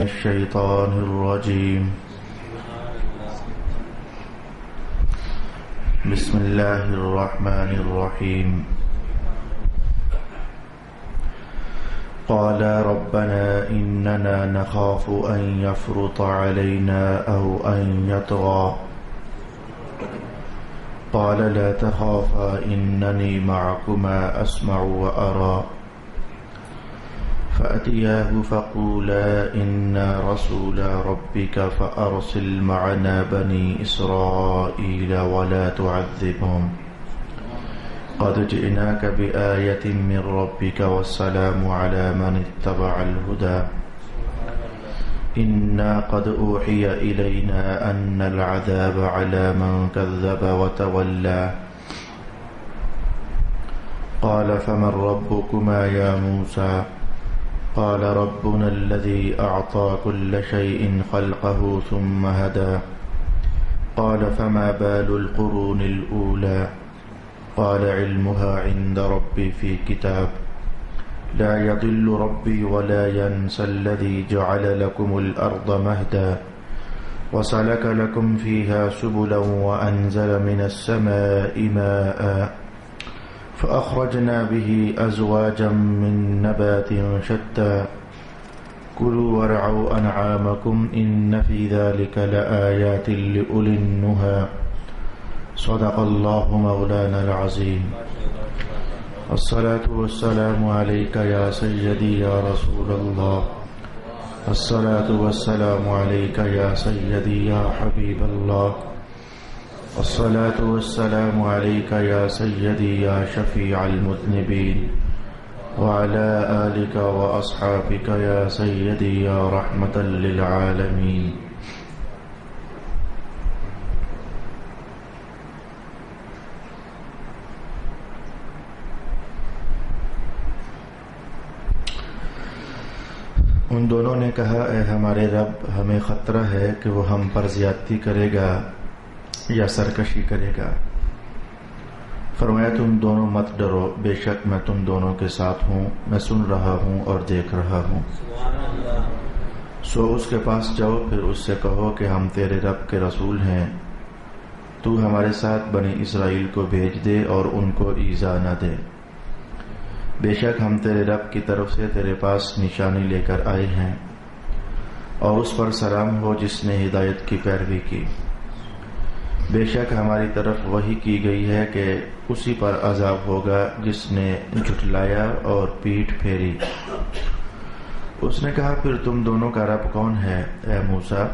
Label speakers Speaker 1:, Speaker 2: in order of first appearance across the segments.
Speaker 1: الشيطان الرجيم بسم الله الرحمن الرحيم قال ربنا إننا نخاف أن يفرط علينا أو أن يطغى قال لا تخافا إنني معكما أسمع وأرى فأتياه فقولا إنا رسول ربك فأرسل معنا بني إسرائيل ولا تعذبهم قد جئناك بآية من ربك والسلام على من اتبع الهدى إنا قد أوحي إلينا أن العذاب على من كذب وتولى قال فمن ربكما يا موسى قال ربنا الذي أعطى كل شيء خلقه ثم هدى قال فما بال القرون الأولى قال علمها عند ربي في كتاب لا يضل ربي ولا ينسى الذي جعل لكم الأرض مهدا وسلك لكم فيها سبلا وأنزل من السماء ماء فأخرجنا به أزواجا من نبات شتى كلوا وارعوا أنعامكم إن في ذلك لآيات لأولي النهى صدق الله مولانا العظيم الصلاة والسلام عليك يا سيدي يا رسول الله الصلاة والسلام عليك يا سيدي يا حبيب الله الصلاة والسلام عليك يا سيدي يا شفيع المذنبين وعلى آلك وأصحابك يا سيدي يا رحمة للعالمين ان دونوں نے کہا اے ہمارے رب ہمیں خطرہ ہے کہ وہ ہم پر زیادتی کرے گا یا سرکشی کرے گا۔ فرمایا تم دونوں مت ڈرو، بے شک میں تم دونوں کے ساتھ ہوں، میں سن رہا ہوں اور دیکھ رہا ہوں۔ سو اس کے پاس جاؤ، پھر اس سے کہو کہ ہم تیرے رب کے رسول ہیں، تو ہمارے ساتھ بنی اسرائیل کو بھیج دے اور ان کو ایذا نہ دے، بے شک ہم تیرے رب کی طرف سے تیرے پاس نشانی لے کر آئے ہیں، اور اس پر سلام ہو جس نے ہدایت کی پیروی کی۔ بے شک ہماری طرف وحی کی گئی ہے کہ اسی پر عذاب ہوگا جس نے جھٹلایا اور پیٹھ پھیری۔ اس نے کہا پھر تم دونوں کا رب کون ہے اے موسیٰ؟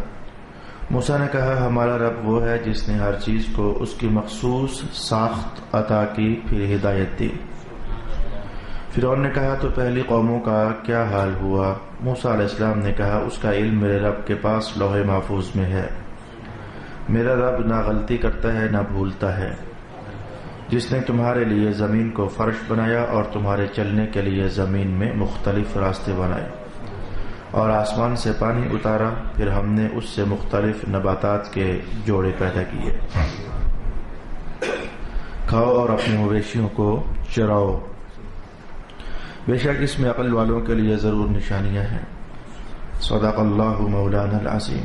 Speaker 1: موسیٰ نے کہا ہمارا رب وہ ہے جس نے ہر چیز کو اس کی مخصوص ساخت عطا کی پھر ہدایت دی۔ فرعون نے کہا تو پہلی قوموں کا کیا حال ہوا؟ موسیٰ علیہ السلام نے کہا اس کا علم میرے رب کے پاس لوح محفوظ میں ہے، میرا رب نہ غلطی کرتا ہے نہ بھولتا ہے، جس نے تمہارے لیے زمین کو فرش بنایا اور تمہارے چلنے کے لیے زمین میں مختلف راستے بنائے اور آسمان سے پانی اتارا، پھر ہم نے اس سے مختلف نباتات کے جوڑے پیدا کیے، کھاؤ اور اپنے مویشیوں کو چراؤ، بے شک اس میں عقل والوں کے لیے ضرور نشانیاں ہیں۔ صدق اللہ مولانا العظیم۔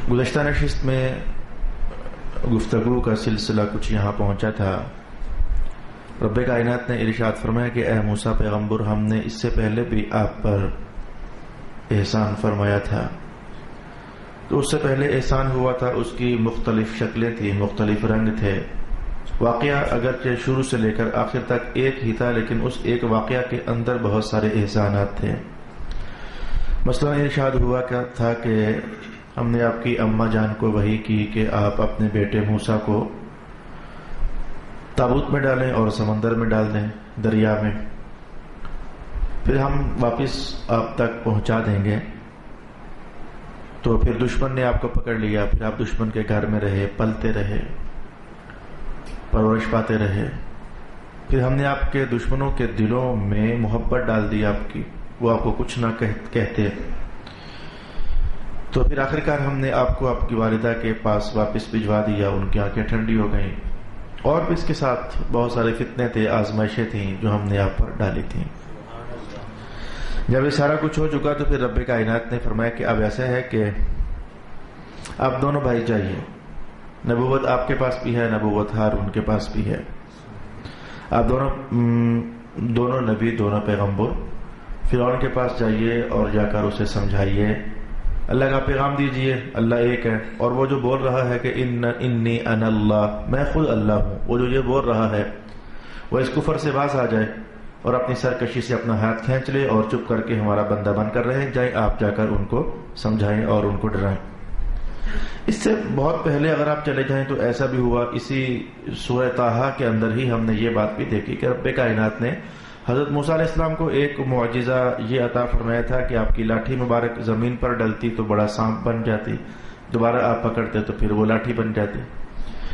Speaker 1: گزشتہ نشست میں گفتگو کا سلسلہ کچھ یہاں پہنچا تھا۔ رب کائنات نے ارشاد فرمایا کہ اے موسیٰ پیغمبر، ہم نے اس سے پہلے بھی آپ پر احسان فرمایا تھا۔ تو اس سے پہلے احسان ہوا تھا، اس کی مختلف شکلیں تھیں، مختلف رنگ تھے۔ واقعہ اگرچہ شروع سے لے کر آخر تک ایک ہی تھا، لیکن اس ایک واقعہ کے اندر بہت سارے احسانات تھے۔ مثلا ارشاد ہوا کیا تھا کہ ہم نے آپ کی اماں جان کو وحی کی کہ آپ اپنے بیٹے موسیٰ کو تابوت میں ڈالیں اور سمندر میں ڈال دیں، دریا میں، پھر ہم واپس آپ تک پہنچا دیں گے۔ تو پھر دشمن نے آپ کو پکڑ لیا، پھر آپ دشمن کے گھر میں رہے، پلتے رہے، پرورش پاتے رہے، پھر ہم نے آپ کے دشمنوں کے دلوں میں محبت ڈال دی آپ کی، وہ آپ کو کچھ نہ کہتے، تو پھر آخرکار ہم نے آپ کو آپ کی والدہ کے پاس واپس بھجوا دیا، ان کی آنکھیں ٹھنڈی ہو گئیں، اور بھی اس کے ساتھ بہت سارے فتنے تھے، آزمائشیں تھیں جو ہم نے آپ پر ڈالی تھیں۔ جب یہ سارا کچھ ہو چکا تو پھر رب کائنات نے فرمایا کہ اب ایسا ہے کہ آپ دونوں بھائی جائیے، نبوت آپ کے پاس بھی ہے، نبوت ہارون کے پاس بھی ہے، آپ دونوں نبی، دونوں پیغمبر فرعون کے پاس جائیے اور جا کر اسے سمجھائیے، اللہ کا پیغام دیجئے اللہ ایک ہے، اور وہ جو بول رہا ہے کہ انی انا اللہ، میں خود اللہ ہوں، وہ جو یہ بول رہا ہے وہ اس کفر سے باز آ جائے اور اپنی سرکشی سے اپنا ہاتھ کھینچ لے اور چپ کر کے ہمارا بندہ بن کر رہے، جائیں آپ جا کر ان کو سمجھائیں اور ان کو ڈرائیں۔ اس سے بہت پہلے اگر آپ چلے جائیں تو ایسا بھی ہوا، اسی سورہ طٰہٰ کے اندر ہی ہم نے یہ بات بھی دیکھی کہ رب کائنات نے حضرت موسیٰ علیہ السلام کو ایک معجزہ یہ عطا فرمایا تھا کہ آپ کی لاٹھی مبارک زمین پر ڈلتی تو بڑا سانپ بن جاتی، دوبارہ آپ پکڑتے تو پھر وہ لاٹھی بن جاتی۔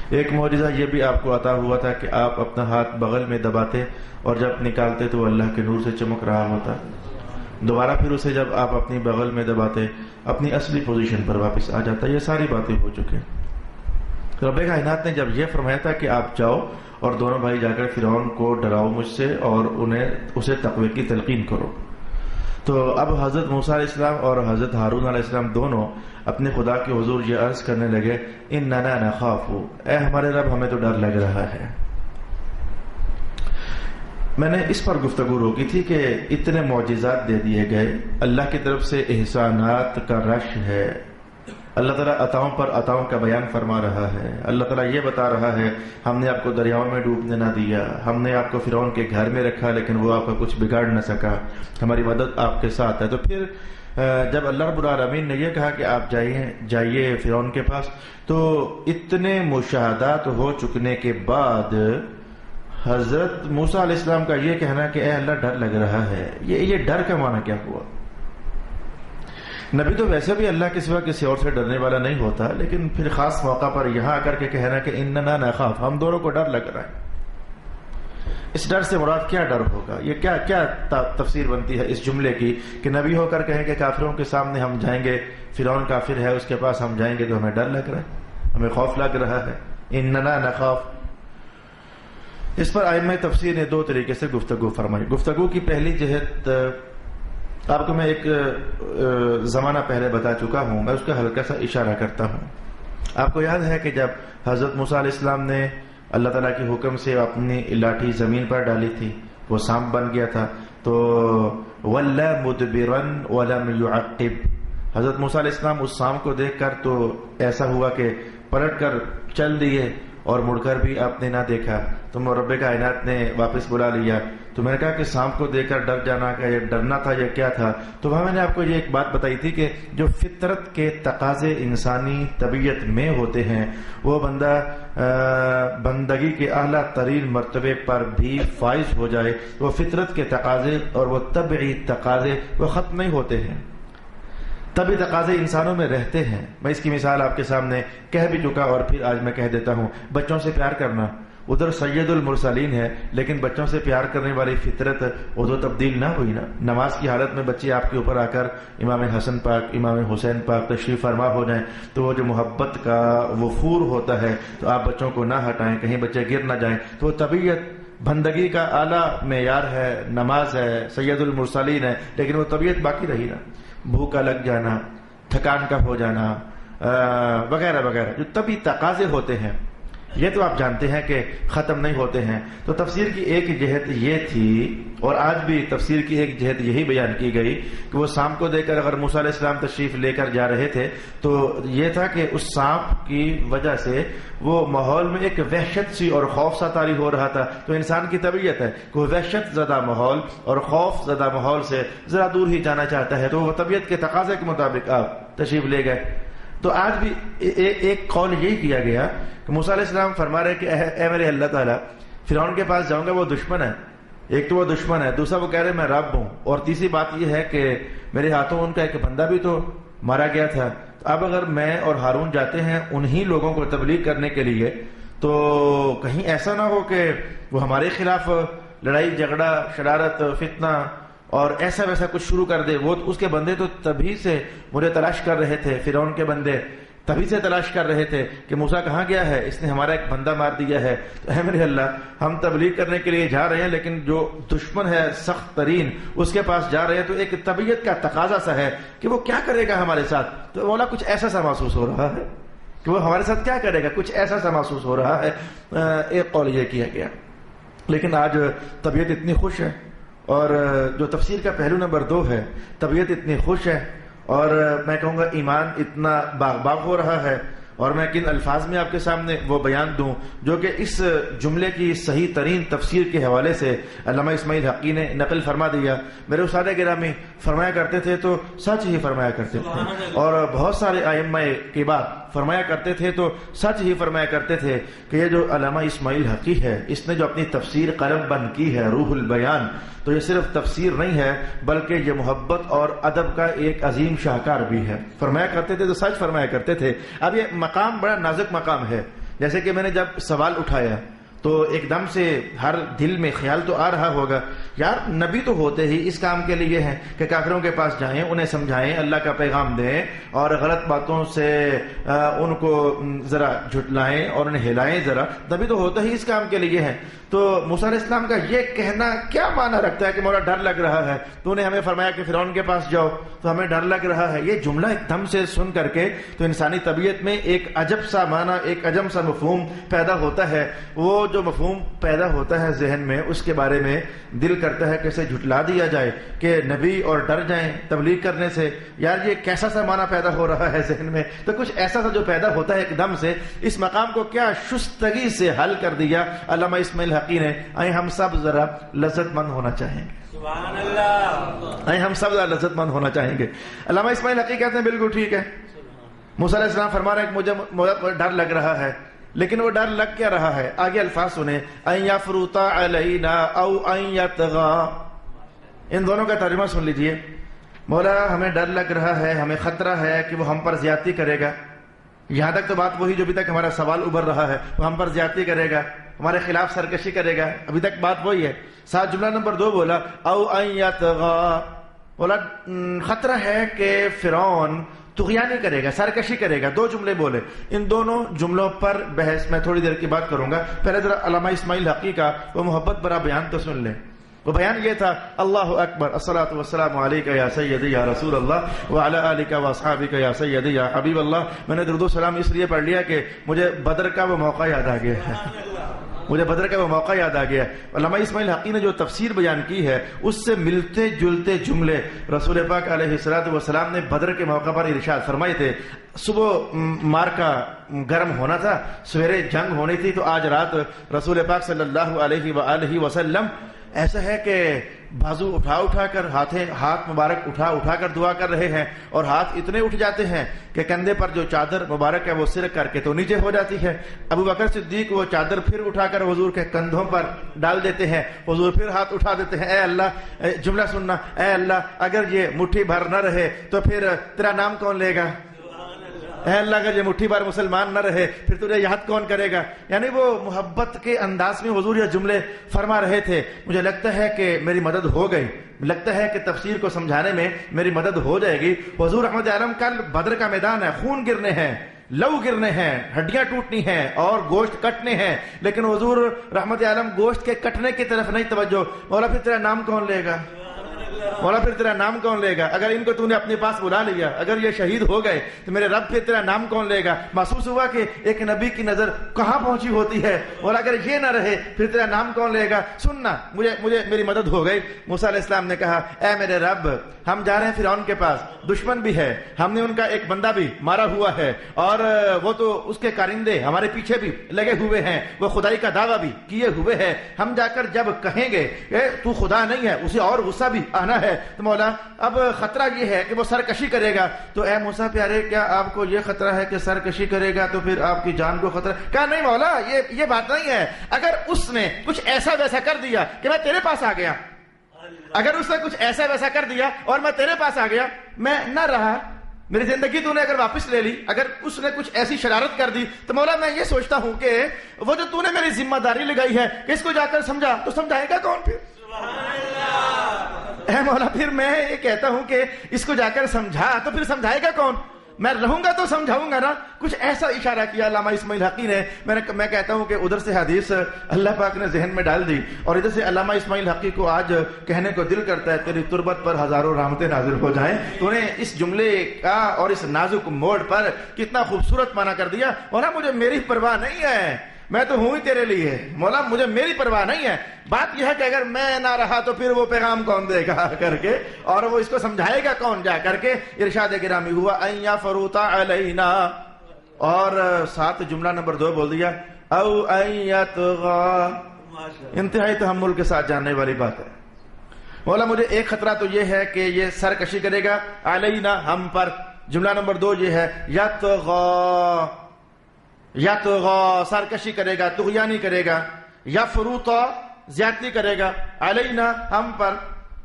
Speaker 1: ایک معجزہ یہ بھی آپ کو عطا ہوا تھا کہ آپ اپنا ہاتھ بغل میں دباتے اور جب نکالتے تو وہ اللہ کے نور سے چمک رہا ہوتا، دوبارہ پھر اسے جب آپ اپنی بغل میں دباتے اپنی اصلی پوزیشن پر واپس آ جاتا۔ یہ ساری باتیں ہو چکے۔ رب کائنات نے جب یہ فرمایا تھا کہ آپ جاؤ اور دونوں بھائی جا کر فرعون کو ڈراؤ مجھ سے اور اسے تقوی کی تلقین کرو، تو اب حضرت موسیٰ علیہ السلام اور حضرت ہارون علیہ السلام دونوں اپنے خدا کے حضور یہ عرض کرنے لگے اننا نخاف، اے ہمارے رب ہمیں تو ڈر لگ رہا ہے۔ میں نے اس پر گفتگو روکی تھی کہ اتنے معجزات دے دیے گئے، اللہ کی طرف سے احسانات کا رش ہے، اللہ تعالیٰ عطاؤں پر عطاؤں کا بیان فرما رہا ہے، اللہ تعالیٰ یہ بتا رہا ہے ہم نے آپ کو دریاؤں میں ڈوبنے نہ دیا، ہم نے آپ کو فرعون کے گھر میں رکھا لیکن وہ آپ کا کچھ بگاڑ نہ سکا، ہماری مدد آپ کے ساتھ ہے۔ تو پھر جب اللہ رب العالمین نے یہ کہا کہ آپ جائیے فرعون کے پاس، تو اتنے مشاہدات ہو چکنے کے بعد حضرت موسیٰ علیہ السلام کا یہ کہنا کہ اے اللہ ڈر لگ رہا ہے، یہ ڈر کا معنی کیا ہوا؟ نبی تو ویسے بھی اللہ کے سوا کسی اور سے ڈرنے والا نہیں ہوتا، لیکن پھر خاص موقع پر یہاں آ کر کے کہنا کہ اننا نخاف، ہم دونوں کو ڈر لگ رہا ہے۔ اس ڈر سے مراد کیا ڈر ہوگا؟ یہ کیا تفسیر بنتی ہے اس جملے کی کہ نبی ہو کر کہیں کہ کافروں کے سامنے ہم جائیں گے، فرعون کافر ہے اس کے پاس ہم جائیں گے تو ہمیں ڈر لگ رہا ہے، ہمیں خوف لگ رہا ہے، اننا نخاف۔ اس پر ائمہ تفسیر نے دو طریقے سے گفتگو فرمائی۔ گفتگو کی پہلی جہت آپ کو میں ایک زمانہ پہلے بتا چکا ہوں، میں اس کا ہلکا سا اشارہ کرتا ہوں۔ آپ کو یاد ہے کہ جب حضرت موسیٰ علیہ السلام نے اللہ تعالیٰ کے حکم سے اپنی لاٹھی زمین پر ڈالی تھی، وہ سانپ بن گیا تھا، تو وَلَّا مُدْبِرًا وَلَمْ يُعَقِّبْ، حضرت موسیٰ علیہ السلام اس سانپ کو دیکھ کر تو ایسا ہوا کہ پلٹ کر چل دیے اور مڑ کر بھی آپ نے نہ دیکھا، تو رب کائنات نے واپس بلا لیا۔ تو میں نے کہا کہ سانپ کو دیکھ کر ڈر جانا کا یہ ڈرنا تھا، یہ کیا تھا؟ تو وہاں میں نے آپ کو یہ ایک بات بتائی تھی کہ جو فطرت کے تقاضے انسانی طبیعت میں ہوتے ہیں، وہ بندہ بندگی کے اعلیٰ ترین مرتبے پر بھی فائز ہو جائے، وہ فطرت کے تقاضے اور وہ طبعی تقاضے وہ ختم نہیں ہوتے ہیں، طبعی تقاضے انسانوں میں رہتے ہیں۔ میں اس کی مثال آپ کے سامنے کہہ بھی چکا اور پھر آج میں کہہ دیتا ہوں۔ بچوں سے پیار کرنا، ادھر سید المرسلین ہے لیکن بچوں سے پیار کرنے والی فطرت ادھر تبدیل نہ ہوئی نا۔ نماز کی حالت میں بچے آپ کے اوپر آ کر امام حسن پاک، امام حسین پاک تشریف فرما ہو جائیں تو وہ جو محبت کا وفور ہوتا ہے تو آپ بچوں کو نہ ہٹائیں، کہیں بچے گر نہ جائیں، تو وہ طبیعت بندگی کا اعلیٰ معیار ہے، نماز ہے، سید المرسلین ہے، لیکن وہ طبیعت باقی رہی نا، بھوکا لگ جانا، تھکان کا ہو جانا وغیرہ وغیرہ، جو طبعی تقاضے ہوتے ہیں یہ تو آپ جانتے ہیں کہ ختم نہیں ہوتے ہیں۔ تو تفسیر کی ایک جہت یہ تھی، اور آج بھی تفسیر کی ایک جہت یہی بیان کی گئی کہ وہ سانپ کو دیکھ کر اگر موسیٰ علیہ السلام تشریف لے کر جا رہے تھے تو یہ تھا کہ اس سانپ کی وجہ سے وہ ماحول میں ایک وحشت سی اور خوف سا طاری ہو رہا تھا۔ تو انسان کی طبیعت ہے کہ وہ وحشت زدہ ماحول اور خوف زدہ ماحول سے ذرا دور ہی جانا چاہتا ہے، تو وہ طبیعت کے تقاضے کے مطابق آپ تشریف لے گئے۔ تو آج بھی ایک قول یہی کیا گیا کہ موسیٰ علیہ السلام فرما رہے کہ اے میرے اللہ تعالیٰ، فرعون کے پاس جاؤں گا، وہ دشمن ہے، ایک تو وہ دشمن ہے، دوسرا وہ کہہ رہے میں رب ہوں، اور تیسری بات یہ ہے کہ میرے ہاتھوں ان کا ایک بندہ بھی تو مارا گیا تھا۔ اب اگر میں اور ہارون جاتے ہیں انہی لوگوں کو تبلیغ کرنے کے لیے تو کہیں ایسا نہ ہو کہ وہ ہمارے خلاف لڑائی جھگڑا شرارت فتنہ اور ایسا ویسا کچھ شروع کر دے۔ وہ اس کے بندے تو تبھی سے مجھے تلاش کر رہے تھے، فرعون کے بندے، تبھی سے تلاش کر رہے تھے کہ موسیٰ کہاں گیا ہے، اس نے ہمارا ایک بندہ مار دیا ہے۔ تو اے میرے اللہ، ہم تبلیغ کرنے کے لیے جا رہے ہیں، لیکن جو دشمن ہے سخت ترین، اس کے پاس جا رہے ہیں، تو ایک طبیعت کا تقاضا سا ہے کہ وہ کیا کرے گا ہمارے ساتھ۔ تو مولا کچھ ایسا سا محسوس ہو رہا ہے کہ وہ ہمارے ساتھ کیا کرے گا، کچھ ایسا سا محسوس ہو رہا ہے۔ ایک قول یہ کیا گیا، لیکن آج طبیعت اتنی خوش ہے، اور جو تفسیر کا پہلو نمبر 2 ہے، طبیعت اتنی خوش ہے، اور میں کہوں گا ایمان اتنا باغ باغ ہو رہا ہے، اور میں کن الفاظ میں آپ کے سامنے وہ بیان دوں جو کہ اس جملے کی صحیح ترین تفسیر کے حوالے سے علامہ اسماعیل حقی نے نقل فرما دیا۔ میرے استاد گرامی فرمایا کرتے تھے تو سچ ہی فرمایا کرتے تھے، اور بہت سارے ائمہ کی بات فرمایا کرتے تھے تو سچ ہی فرمایا کرتے تھے کہ یہ جو علامہ اسماعیل حقی ہے، اس نے جو اپنی تفسیر قلم بند کی ہے روح البیان، تو یہ صرف تفسیر نہیں ہے بلکہ یہ محبت اور ادب کا ایک عظیم شاہکار بھی ہے۔ فرمایا کرتے تھے تو سچ فرمایا کرتے تھے۔ اب یہ مقام بڑا نازک مقام ہے، جیسے کہ میں نے جب سوال اٹھایا تو ایک دم سے ہر دل میں خیال تو آ رہا ہوگا، یار نبی تو ہوتے ہی اس کام کے لیے ہیں کہ کافروں کے پاس جائیں، انہیں سمجھائیں، اللہ کا پیغام دیں، اور غلط باتوں سے ان کو ذرا جھٹلائیں اور انہیں ہلائیں ذرا، نبی تو ہوتے ہی اس کام کے لیے ہیں۔ تو موسیٰ علیہ السلام کا یہ کہنا کیا معنی رکھتا ہے کہ مولا ڈر لگ رہا ہے، تو نے ہمیں فرمایا کہ فرعون کے پاس جاؤ، تو ہمیں ڈر لگ رہا ہے۔ یہ جملہ ایک دم سے سن کر کے تو انسانی طبیعت میں ایک عجب سا معنی، ایک عجب سا مفہوم پیدا ہوتا ہے۔ وہ جو مفہوم پیدا ہوتا ہے ذہن میں، اس کے بارے میں دل کرتا ہے کیسے جھٹلا دیا جائے کہ نبی اور ڈر جائیں تبلیغ کرنے سے۔ یار یہ کیسا سا معنی پیدا ہو رہا ہے ذہن میں، تو کچھ ایسا سا جو پیدا ہوتا ہے ایک دم سے، اس مقام کو کیا شستگی سے حل کر دیا علامہ اسماعیل حقی نے۔ آئیں ہم سب ذرا لذت مند ہونا چاہیں گے،
Speaker 2: سبحان اللہ،
Speaker 1: آئیں ہم سب ذرا لذت مند ہونا چاہیں گے۔ علامہ اسماعیل حقی کہتے ہیں بالکل ٹھیک ہے، موسیٰ علیہ السلام فرما رہے ہیں کہ مجھے ڈر لگ رہا ہے، لیکن وہ ڈر لگ کیا رہا ہے؟ آگے الفاظ سنیں، ان یفرط علینا او ان یطغى، ان دونوں کا ترجمہ سن لیجئے۔ مولا ہمیں ڈر لگ رہا ہے، ہمیں خطرہ ہے کہ وہ ہم پر زیادتی کرے گا۔ یہاں تک تو بات وہی جو ابھی تک ہمارا سوال ابھر رہا ہے، وہ ہم پر زیادتی کرے گا، ہمارے خلاف سرکشی کرے گا، ابھی تک بات وہی ہے۔ ساتھ جملہ نمبر 2 بولا او ان یطغى، بولا خطرہ ہے کہ فرعون طغیانی کرے گا، سرکشی کرے گا۔ 2 جملے بولے، ان دونوں جملوں پر بحث میں تھوڑی دیر کی بات کروں گا۔ پہلے ذرا علامہ اسماعیل حقی کا وہ محبت برا بیان تو سن لیں۔ وہ بیان یہ تھا، اللہ اکبر، الصلاۃ والسلام علیک یا سیدی یا رسول اللہ وعلی آلک واصحابک یا سیدی یا حبیب اللہ۔ میں نے درود و سلام اس لیے پڑھ لیا کہ مجھے بدر کا وہ موقع یاد آ گیا ہے، مجھے بدر کا وہ موقع یاد آ گیا۔ علامہ اسماعیل حقی نے جو تفسیر بیان کی ہے، اس سے ملتے جلتے جملے رسول پاک علیہ الصلوۃ والسلام نے بدر کے موقع پر ارشاد فرمائے تھے۔ صبح مارکا گرم ہونا تھا، سویرے جنگ ہونی تھی، تو آج رات رسول پاک صلی اللہ علیہ وآلہ وسلم ایسا ہے کہ بازو اٹھا کر ہاتھ مبارک اٹھا کر دعا کر رہے ہیں، اور ہاتھ اتنے اٹھ جاتے ہیں کہ کندھے پر جو چادر مبارک ہے وہ سر کر کے تو نیچے ہو جاتی ہے۔ ابو بکر صدیق وہ چادر پھر اٹھا کر حضور کے کندھوں پر ڈال دیتے ہیں، حضور پھر ہاتھ اٹھا دیتے ہیں۔ اے اللہ، جملہ سننا، اے اللہ اگر یہ مٹھی بھر نہ رہے تو پھر تیرا نام کون لے گا؟ اے اللہ اگر یہ مٹھی بھر مسلمان نہ رہے پھر تجھے یاد کون کرے گا؟ یعنی وہ محبت کے انداز میں حضور یہ جملے فرما رہے تھے۔ مجھے لگتا ہے کہ میری مدد ہو گئی، لگتا ہے کہ تفسیر کو سمجھانے میں میری مدد ہو جائے گی۔ حضور رحمت عالم کل بدر کا میدان ہے، خون گرنے ہیں، لو گرنے ہیں، ہڈیاں ٹوٹنی ہیں اور گوشت کٹنے ہیں، لیکن حضور رحمت عالم گوشت کے کٹنے کی طرف نہیں توجہ۔ مولا پھر تیرا نام کون لے گا؟ مولا پھر تیرا نام کون لے گا؟ اگر ان کو تو نے اپنے پاس بلا لیا، اگر یہ شہید ہو گئے تو میرے رب پھر تیرا نام کون لے گا؟ محسوس ہوا کہ ایک نبی کی نظر کہاں پہنچی ہوتی ہے، اور اگر یہ نہ رہے پھر تیرا نام کون لے گا؟ سننا، مجھے میری مدد ہو گئی۔ موسیٰ علیہ السلام نے کہا، اے میرے رب، ہم جا رہے ہیں فرعون کے پاس، دشمن بھی ہے، ہم نے ان کا ایک بندہ بھی مارا ہوا ہے، اور وہ تو اس کے کارندے ہمارے پیچھے بھی لگے ہوئے ہیں، وہ خدائی کا دعویٰ بھی کیے ہوئے ہیں۔ ہم جا کر جب کہیں گے کہ تو خدا نہیں ہے، اسے اور غصہ بھی آنا ہے، تو مولا اب خطرہ یہ ہے کہ وہ سرکشی کرے گا۔ تو اے موسیٰ پیارے، کیا آپ کو یہ خطرہ ہے کہ سرکشی کرے گا تو پھر آپ کی جان کو خطرہ؟ کہا نہیں مولا، یہ بات نہیں ہے۔ اگر اس نے کچھ ایسا ویسا کر دیا کہ میں تیرے پاس آ گیا، اگر اس نے کچھ ایسا ویسا کر دیا اور میں تیرے پاس آ گیا، میں نہ رہا، میری زندگی تو نے اگر واپس لے لی، اگر اس نے کچھ ایسی شرارت کر دی، تو مولا میں یہ سوچتا ہوں کہ وہ جو تو نے میری ذمہ داری لگائی ہے کہ اس کو جا کر سمجھا، تو سمجھائے گا کون پھر؟ اے مولا، پھر میں یہ کہتا ہوں کہ اس کو جا کر سمجھا، تو پھر سمجھائے گا کون؟ میں رہوں گا تو سمجھاؤں گا نا. کچھ ایسا اشارہ کیا علامہ اسماعیل حقی نے. میں کہتا ہوں کہ ادھر سے حدیث اللہ پاک نے ذہن میں ڈال دی اور ادھر سے علامہ اسماعیل حقی کو آج کہنے کو دل کرتا ہے تیری تربت پر ہزاروں رحمتیں نازل ہو جائیں. تو نے اس جملے کا اور اس نازک موڑ پر کتنا خوبصورت معنی کر دیا. مولا مجھے میری پرواہ نہیں ہے, میں تو ہوں ہی تیرے لیے. مولا مجھے میری پرواہ نہیں ہے, بات یہ ہے کہ اگر میں نہ رہا تو پھر وہ پیغام کون دے گا کر کے, اور وہ اس کو سمجھائے گا کون جا کر کے. ارشاد گرامی ہوا ان یفرطا علینا, اور ساتھ جملہ نمبر 2 بول دیا او ان یطغى. انتہائی تحمل کے ساتھ جاننے والی بات ہے. مولا مجھے ایک خطرہ تو یہ ہے کہ یہ سرکشی کرے گا علینا, ہم پر. جملہ نمبر 2 یہ ہے یطغى, یطغى سرکشی کرے گا, طغیانی کرے گا. یفرطا زیادتی کرے گا, علینا ہم پر,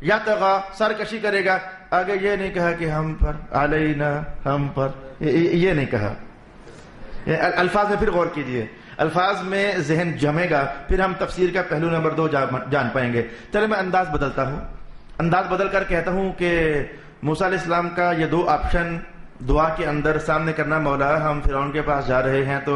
Speaker 1: یطغى سرکشی کرے گا. آگے یہ نہیں کہا کہ ہم پر, علینا ہم پر, یہ نہیں کہا. الفاظ میں پھر غور کیجئے, الفاظ میں ذہن جمے گا, پھر ہم تفسیر کا پہلو نمبر 2 جان پائیں گے. چلے میں انداز بدلتا ہوں, انداز بدل کر کہتا ہوں کہ موسیٰ علیہ السلام کا یہ 2 آپشن دعا کے اندر سامنے کرنا. مولا ہم فرعون کے پاس جا رہے ہیں تو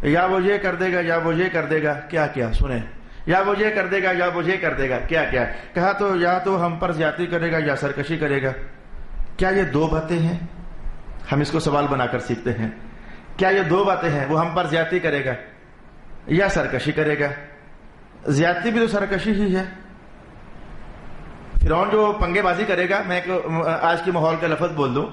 Speaker 1: یا وہ یہ کر دے گا یا وہ یہ کر دے گا, کیا کیا سنیں, یا وہ یہ کر دے گا یا وہ یہ کر دے گا, کیا کیا کہا. تو یا تو ہم پر زیادتی کرے گا یا سرکشی کرے گا. کیا یہ 2 باتیں ہیں؟ ہم اس کو سوال بنا کر سیکھتے ہیں. کیا یہ 2 باتیں ہیں؟ وہ ہم پر زیادتی کرے گا یا سرکشی کرے گا. زیادتی بھی تو سرکشی ہی ہے. فرعون جو پنگے بازی کرے گا, میں آج کی ماحول کا لفظ بول دوں,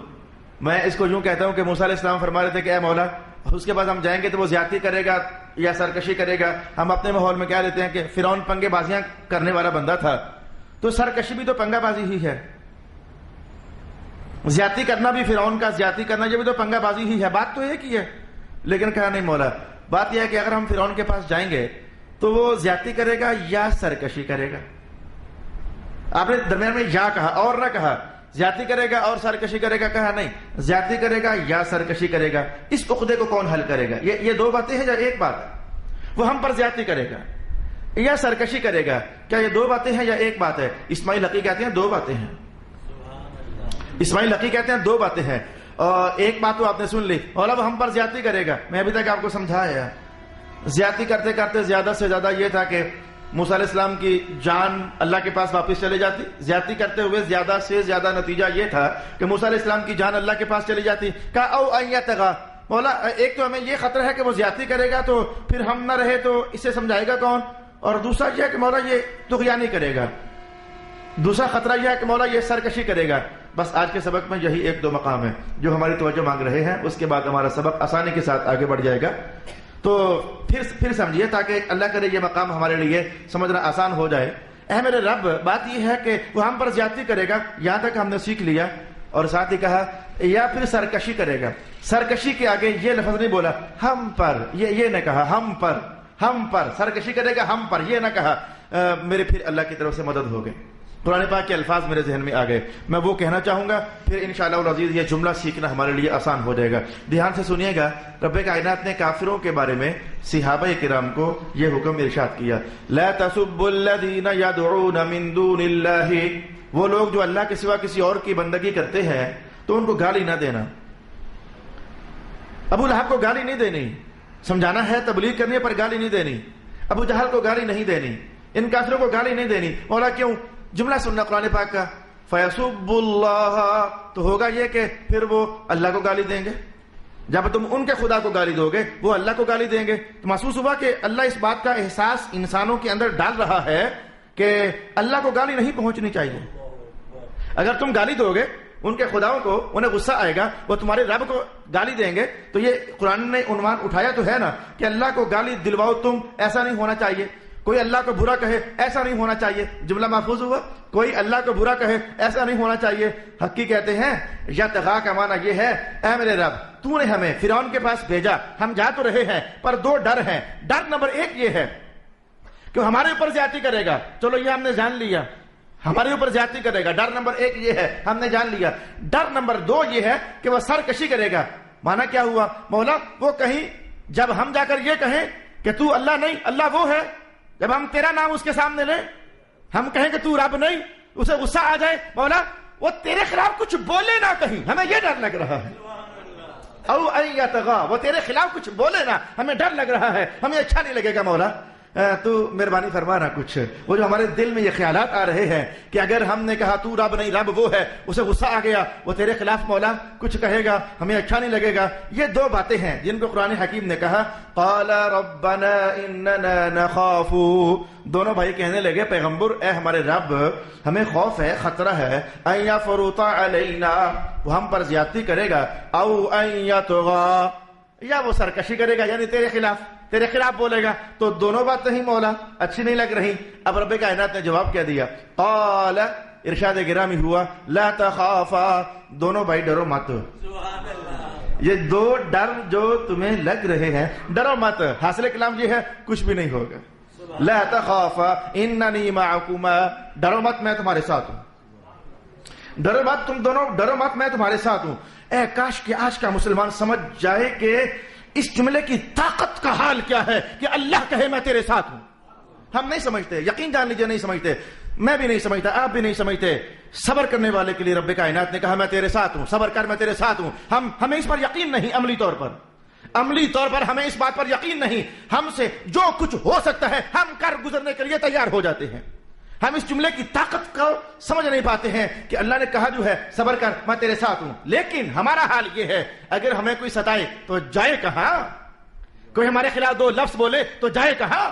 Speaker 1: میں اس کو یوں کہتا ہوں کہ موسیٰ علیہ السلام فرما رہے تھے کہ اے مولا اس کے بعد ہم جائیں گے تو وہ زیادتی کرے گا یا سرکشی کرے گا. ہم اپنے ماحول میں کیا لیتے ہیں کہ فرعون پنگے بازیاں کرنے والا بندہ تھا, تو سرکشی بھی تو پنگا بازی ہی ہے. زیادتی کرنا بھی فرعون کا زیادتی کرنا یہ بھی تو پنگا بازی ہی ہے. بات تو ایک ہی ہے. لیکن کہا نہیں مولا, بات یہ ہے کہ اگر ہم فرعون کے پاس جائیں گے تو وہ زیادتی کرے گا یا سرکشی کرے گا. آپ نے درمیان میں یا کہا اور نہ کہا زیادتی کرے گا اور سرکشی کرے گا, کہا نہیں زیادتی کرے گا یا سرکشی کرے گا. اس عقدے کو کون حل کرے گا؟ یہ 2 باتیں ہیں یا ایک بات ہے؟ وہ ہم پر زیادتی کرے گا یا سرکشی کرے گا, کیا یہ 2 باتیں ہیں یا ایک بات ہے؟ اسماعیل حقی کہتے ہیں 2 باتیں ہیں. اسماعیل حقی کہتے ہیں 2 باتیں ہیں. اور ایک بات تو آپ نے سن لی, مولا وہ ہم پر زیادتی کرے گا. میں ابھی تک آپ کو سمجھایا, زیادتی کرتے کرتے زیادہ سے زیادہ یہ تھا کہ موسیٰ علیہ السلام کی جان اللہ کے پاس واپس چلے جاتی. زیادتی کرتے ہوئے زیادہ سے زیادہ نتیجہ یہ تھا کہ موسیٰ علیہ السلام کی جان اللہ کے پاس چلی جاتی. کہا او ان یطغى, مولا ایک تو ہمیں یہ خطرہ ہے کہ وہ زیادتی کرے گا تو پھر ہم نہ رہے تو اسے سمجھائے گا کون, اور دوسرا یہ ہے کہ مولا یہ طغیانی کرے گا. دوسرا خطرہ یہ ہے کہ مولا یہ سرکشی کرے گا. بس آج کے سبق میں یہی 1-2 مقام ہے جو ہماری توجہ مانگ رہے ہیں. اس کے بعد ہمارا سبق آسانی کے ساتھ آگے بڑھ جائے گا. تو پھر سمجھیے تاکہ اللہ کرے یہ مقام ہمارے لیے سمجھنا آسان ہو جائے. اے میرے رب, بات یہ ہے کہ وہ ہم پر زیادتی کرے گا, یہاں تک ہم نے سیکھ لیا. اور ساتھ ہی کہا یا پھر سرکشی کرے گا. سرکشی کے آگے یہ لفظ نہیں بولا ہم پر, یہ نہ کہا ہم پر سرکشی کرے گا, ہم پر یہ نہ کہا. میرے پھر اللہ کی طرف سے مدد ہو گئی. قرآن پاک کے الفاظ میرے ذہن میں آ گئے, میں وہ کہنا چاہوں گا, پھر انشاءاللہ العزیز یہ جملہ سیکھنا ہمارے لیے آسان ہو جائے گا. دھیان سے سنیے گا. رب کائنات نے کافروں کے بارے میں صحابہ کرام کو یہ حکم ارشاد کیا, لا تسبوا الذین یدعون من دون اللہ, وہ لوگ جو اللہ کے سوا کسی اور کی بندگی کرتے ہیں تو ان کو گالی نہ دینا. ابو لہب کو گالی نہیں دینی, سمجھانا ہے تبلیغ کرنے پر گالی نہیں دینی. ابو جہل کو گالی نہیں دینی, ان کافروں کو گالی نہیں دینی. مولا کیوں؟ جملہ سننا قرآن پاک کا, فیسب اللہ, تو ہوگا یہ کہ پھر وہ اللہ کو گالی دیں گے. جب تم ان کے خدا کو گالی دو گے وہ اللہ کو گالی دیں گے. تو محسوس ہوا کہ اللہ اس بات کا احساس انسانوں کے اندر ڈال رہا ہے کہ اللہ کو گالی نہیں پہنچنی چاہیے. اگر تم گالی دو گے ان کے خداؤں کو, انہیں غصہ آئے گا, وہ تمہارے رب کو گالی دیں گے. تو یہ قرآن نے عنوان اٹھایا تو ہے نا کہ اللہ کو گالی دلواؤ تم, ایسا نہیں ہونا چاہیے. کوئی اللہ کو برا کہے ایسا نہیں ہونا چاہیے. جملہ محفوظ ہوا, کوئی اللہ کو برا کہے ایسا نہیں ہونا چاہیے. حقی کہتے ہیں یطغى کا معنی یہ ہے, اے میرے رب تو نے ہمیں فرعون کے پاس بھیجا, ہم جا تو رہے ہیں پر 2 ڈر ہیں. ڈر نمبر 1 یہ ہے کہ ہمارے اوپر زیادتی کرے گا, چلو یہ ہم نے جان لیا, ہمارے اوپر زیادتی کرے گا. ڈر نمبر 1 یہ ہے, ہم نے جان لیا. ڈر نمبر 2 یہ ہے کہ وہ سرکشی کرے گا. معنی کیا ہوا؟ مولا وہ کہیں جب ہم جا کر یہ کہیں کہ تو اللہ نہیں, اللہ وہ ہے, جب ہم تیرا نام اس کے سامنے لیں, ہم کہیں کہ تو رب نہیں, اسے غصہ آ جائے, مولا وہ تیرے خلاف کچھ بولے نہ کہیں. ہمیں یہ ڈر لگ رہا ہے. او ان یطغا، وہ تیرے خلاف کچھ بولے نا، ہمیں ڈر لگ رہا ہے، ہمیں اچھا نہیں لگے گا مولا، تو مہربانی فرمانا کچھ وہ جو ہمارے دل میں یہ خیالات آ رہے ہیں کہ اگر ہم نے کہا تو رب نہیں رب وہ ہے، اسے غصہ آ گیا، وہ تیرے خلاف مولا کچھ کہے گا، ہمیں اچھا نہیں لگے گا. یہ دو باتیں ہیں جن کو قرآن حکیم نے کہا قال ربنا اننا نخاف. دونوں بھائی کہنے لگے پیغمبر اے ہمارے رب ہمیں خوف ہے، خطرہ ہے، ان یفرط علینا، وہ ہم پر زیادتی کرے گا، او ان یطغا، یا وہ سرکشی کرے گا، یعنی تیرے خلاف بولے گا. تو دونوں باتیں ہی مولا اچھی نہیں لگ رہی. اب رب کائنات نے جواب کیا دیا، قال، ارشاد گرامی ہوا، لا تخافا، دونوں بھائی ڈرو مت. یہ دو ڈر جو تمہیں لگ رہے ہیں ڈرو مت. حاصل کلام یہ ہے کچھ بھی نہیں ہوگا. لا تخافا اننی معکما، ڈرو مت میں تمہارے ساتھ ہوں. ڈرو مت تم دونوں، ڈرو مت میں تمہارے ساتھ ہوں. اے کاش کہ آج کا مسلمان سمجھ جائے کہ اس جملے کی طاقت کا حال کیا ہے کہ اللہ کہے میں تیرے ساتھ ہوں. ہم نہیں سمجھتے، یقین جان لیجئے نہیں سمجھتے، میں بھی نہیں سمجھتا، آپ بھی نہیں سمجھتے. صبر کرنے والے کے لیے رب کائنات نے کہا میں تیرے ساتھ ہوں، صبر کر میں تیرے ساتھ ہوں. ہمیں اس پر یقین نہیں، عملی طور پر ہمیں اس بات پر یقین نہیں. ہم سے جو کچھ ہو سکتا ہے ہم کر گزرنے کے لیے تیار ہو جاتے ہیں. ہم اس جملے کی طاقت کو سمجھ نہیں پاتے ہیں کہ اللہ نے کہا جو ہے صبر کر میں تیرے ساتھ ہوں. لیکن ہمارا حال یہ ہے اگر ہمیں کوئی ستائے تو جائے کہاں؟ کوئی ہمارے خلاف دو لفظ بولے تو جائے کہاں؟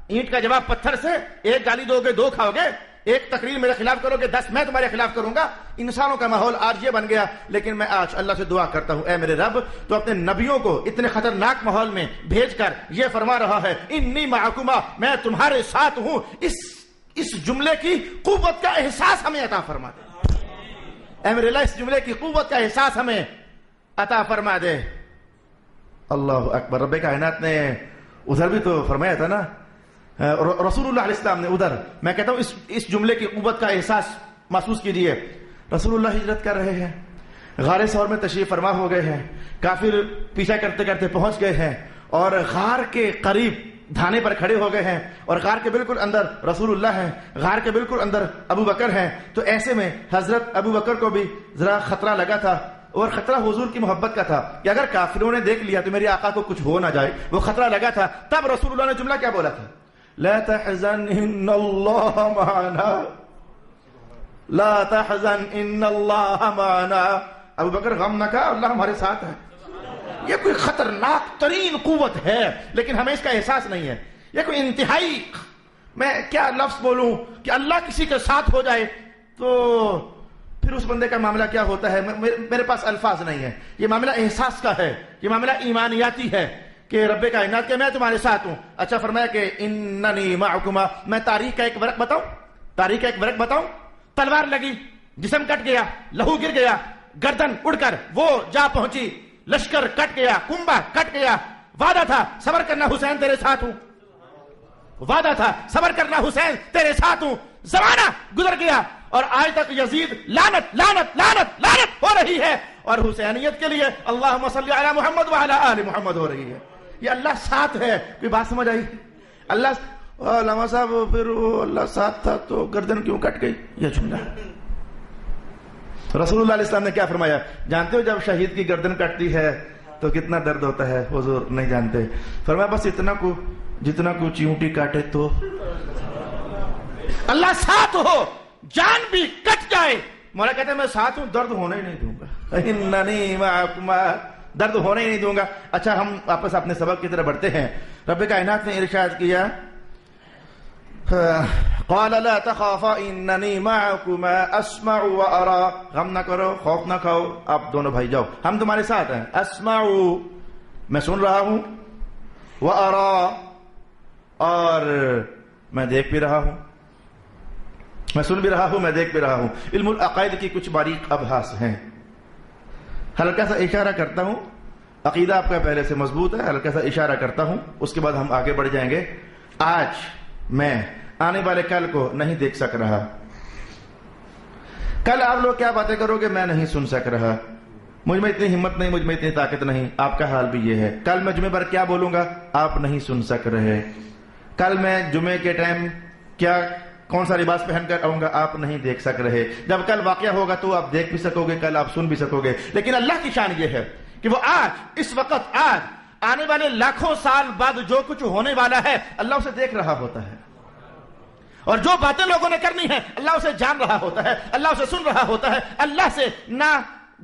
Speaker 1: اینٹ کا جواب پتھر سے، ایک گالی دو گے 2 کھاؤ گے، ایک تقریر میرے خلاف کرو گے 10 میں تمہارے خلاف کروں گا. انسانوں کا ماحول آج یہ بن گیا. لیکن میں آج اللہ سے دعا کرتا ہوں اے میرے رب تو اپنے نبیوں کو اتنے خطرناک ماحول میں بھیج کر یہ فرما رہا ہے انی معکما، میں تمہارے ساتھ ہوں. اس جملے کی قوت کا احساس ہمیں عطا فرما دے اے میرے اللہ، اس جملے کی قوت کا احساس ہمیں عطا فرما دے. اللہ اکبر. رب کائنات نے ادھر بھی تو فرمایا تھا نا، رسول اللہ علیہ السلام نے ادھر، میں کہتا ہوں اس جملے کی قوت کا احساس محسوس کیجئے. رسول اللہ ہجرت کر رہے ہیں، غار ثور میں تشریف فرما ہو گئے ہیں، کافر پیچھا کرتے کرتے پہنچ گئے ہیں اور غار کے قریب دھانے پر کھڑے ہو گئے ہیں اور غار کے بالکل اندر رسول اللہ ہیں، غار کے بالکل اندر ابو بکر ہیں. تو ایسے میں حضرت ابو بکر کو بھی ذرا خطرہ لگا تھا، اور خطرہ حضور کی محبت کا تھا کہ اگر کافروں نے دیکھ لیا تو میرے آقا کو کچھ ہو نہ جائے، وہ خطرہ لگا تھا. تب رسول اللہ نے جملہ کیا بولا تھا؟ لا تحزن ان اللہ معنا، لا تحزن ان اللہ معنا. ابو بکر غم نہ کھا، اللہ ہمارے ساتھ ہے. یہ کوئی خطرناک ترین قوت ہے لیکن ہمیں اس کا احساس نہیں ہے. یہ کوئی انتہائی، میں کیا لفظ بولوں کہ اللہ کسی کے ساتھ ہو جائے تو پھر اس بندے کا معاملہ کیا ہوتا ہے، میرے پاس الفاظ نہیں ہے. یہ معاملہ احساس کا ہے، یہ معاملہ ایمانیاتی ہے کہ رب کائنات کے میں تمہارے ساتھ ہوں. اچھا فرمایا کہ اننی معکما. میں تاریخ کا ایک ورق بتاؤں. تلوار لگی، جسم کٹ گیا، لہو گر گیا، گردن اڑ کر وہ جا پہنچی، لشکر کٹ گیا، کنبا کٹ گیا. وعدہ تھا صبر کرنا حسین تیرے ساتھ ہوں، وعدہ تھا صبر کرنا حسین تیرے ساتھ ہوں. زمانہ گزر گیا اور آج تک یزید لعنت لعنت لعنت لعنت ہو رہی ہے اور حسینیت کے لیے اللہم صلی علی محمد وعلی آل محمد ہو رہی ہے. یہ اللہ ساتھ ہے. کوئی بات سمجھ آئی؟ اللہ علامہ صاحب پھر وہ اللہ ساتھ تھا تو گردن کیوں کٹ گئی؟ یہ جملہ رسول اللہ علیہ السلام نے کیا فرمایا جانتے ہو؟ جب شہید کی گردن کٹتی ہے تو کتنا درد ہوتا ہے. حضور نہیں جانتے. فرمایا بس اتنا کو جتنا کو چیونٹی کاٹے تو اللہ ساتھ ہو، جان بھی کٹ جائے. مولا کہتے ہیں میں ساتھ ہوں، درد ہونے ہی نہیں دوں گا. اننی معکما، درد ہونے ہی نہیں دوں گا. اچھا ہم واپس اپنے سبق کی طرف بڑھتے ہیں. رب کائنات نے ارشاد کیا قال لا تخافا اننی معکما اسمع و ارا. غم نہ کرو، خوف نہ کھاؤ، آپ دونوں بھائی جاؤ، ہم تمہارے ساتھ ہیں. اسمع، میں سن رہا ہوں، و ارا، اور میں دیکھ بھی رہا ہوں. میں سن بھی رہا ہوں، میں دیکھ بھی رہا ہوں. علم العقائد کی کچھ باریک ابحاث ہیں، ہلکا سا اشارہ کرتا ہوں. عقیدہ آپ کا پہلے سے مضبوط ہے، ہلکا سا اشارہ کرتا ہوں، اس کے بعد ہم آگے بڑھ جائیں گے. آج میں آنے والے کل کو نہیں دیکھ سک رہا. کل آپ لوگ کیا باتیں کرو گے میں نہیں سن سک رہا. مجھ میں اتنی ہمت نہیں، مجھ میں اتنی طاقت نہیں. آپ کا حال بھی یہ ہے. کل میں جمعے پر کیا بولوں گا آپ نہیں سن سک رہے. کل میں جمعے کے ٹائم کون سا لباس پہن کر آؤں گا آپ نہیں دیکھ سک رہے. جب کل واقعہ ہوگا تو آپ دیکھ بھی سکو گے، کل آپ سن بھی سکو گے. لیکن اللہ کی شان یہ ہے کہ کہ وہ آج اس وقت آج آنے والے لاکھوں سال بعد جو کچھ ہونے والا ہے اللہ اسے دیکھ رہا ہوتا ہے، اور جو باتیں لوگوں نے کرنی ہے اللہ اسے جان رہا ہوتا ہے، اللہ اسے سن رہا ہوتا ہے۔ اللہ سے نہ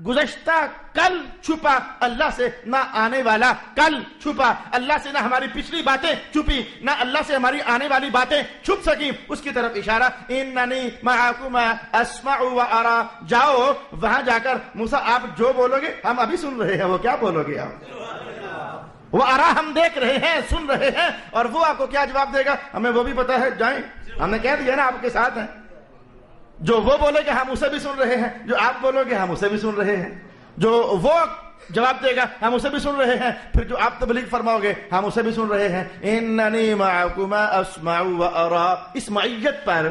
Speaker 1: گزشتہ کل چھپا، اللہ سے نہ آنے والا کل چھپا، اللہ سے نہ ہماری پچھلی باتیں چھپی، نہ اللہ سے ہماری آنے والی باتیں چھپ سکی۔ اس کی طرف اشارہ، اننی معکما اسمع و ارا، جاؤ وہاں جا کر موسیٰ آپ جو بولو گے ہم ابھی سن رہے ہیں، وہ کیا بولو گے آپ؟ وہ ارا ہم دیکھ رہے ہیں، سن رہے ہیں، اور وہ آپ کو کیا جواب دے گا ہمیں وہ بھی پتا ہے، جائیں، ہم نے کہہ دیا نا آپ کے ساتھ ہیں، جو وہ بولے گا ہم اسے بھی سن رہے ہیں، جو آپ بولو گے ہم اسے بھی سن رہے ہیں، جو وہ جواب دے گا ہم اسے بھی سن رہے ہیں، پھر جو آپ تبلیغ فرماؤ گے ہم اسے بھی سن رہے ہیں۔ اننی معکما اسمع و ارا، اس معیت پر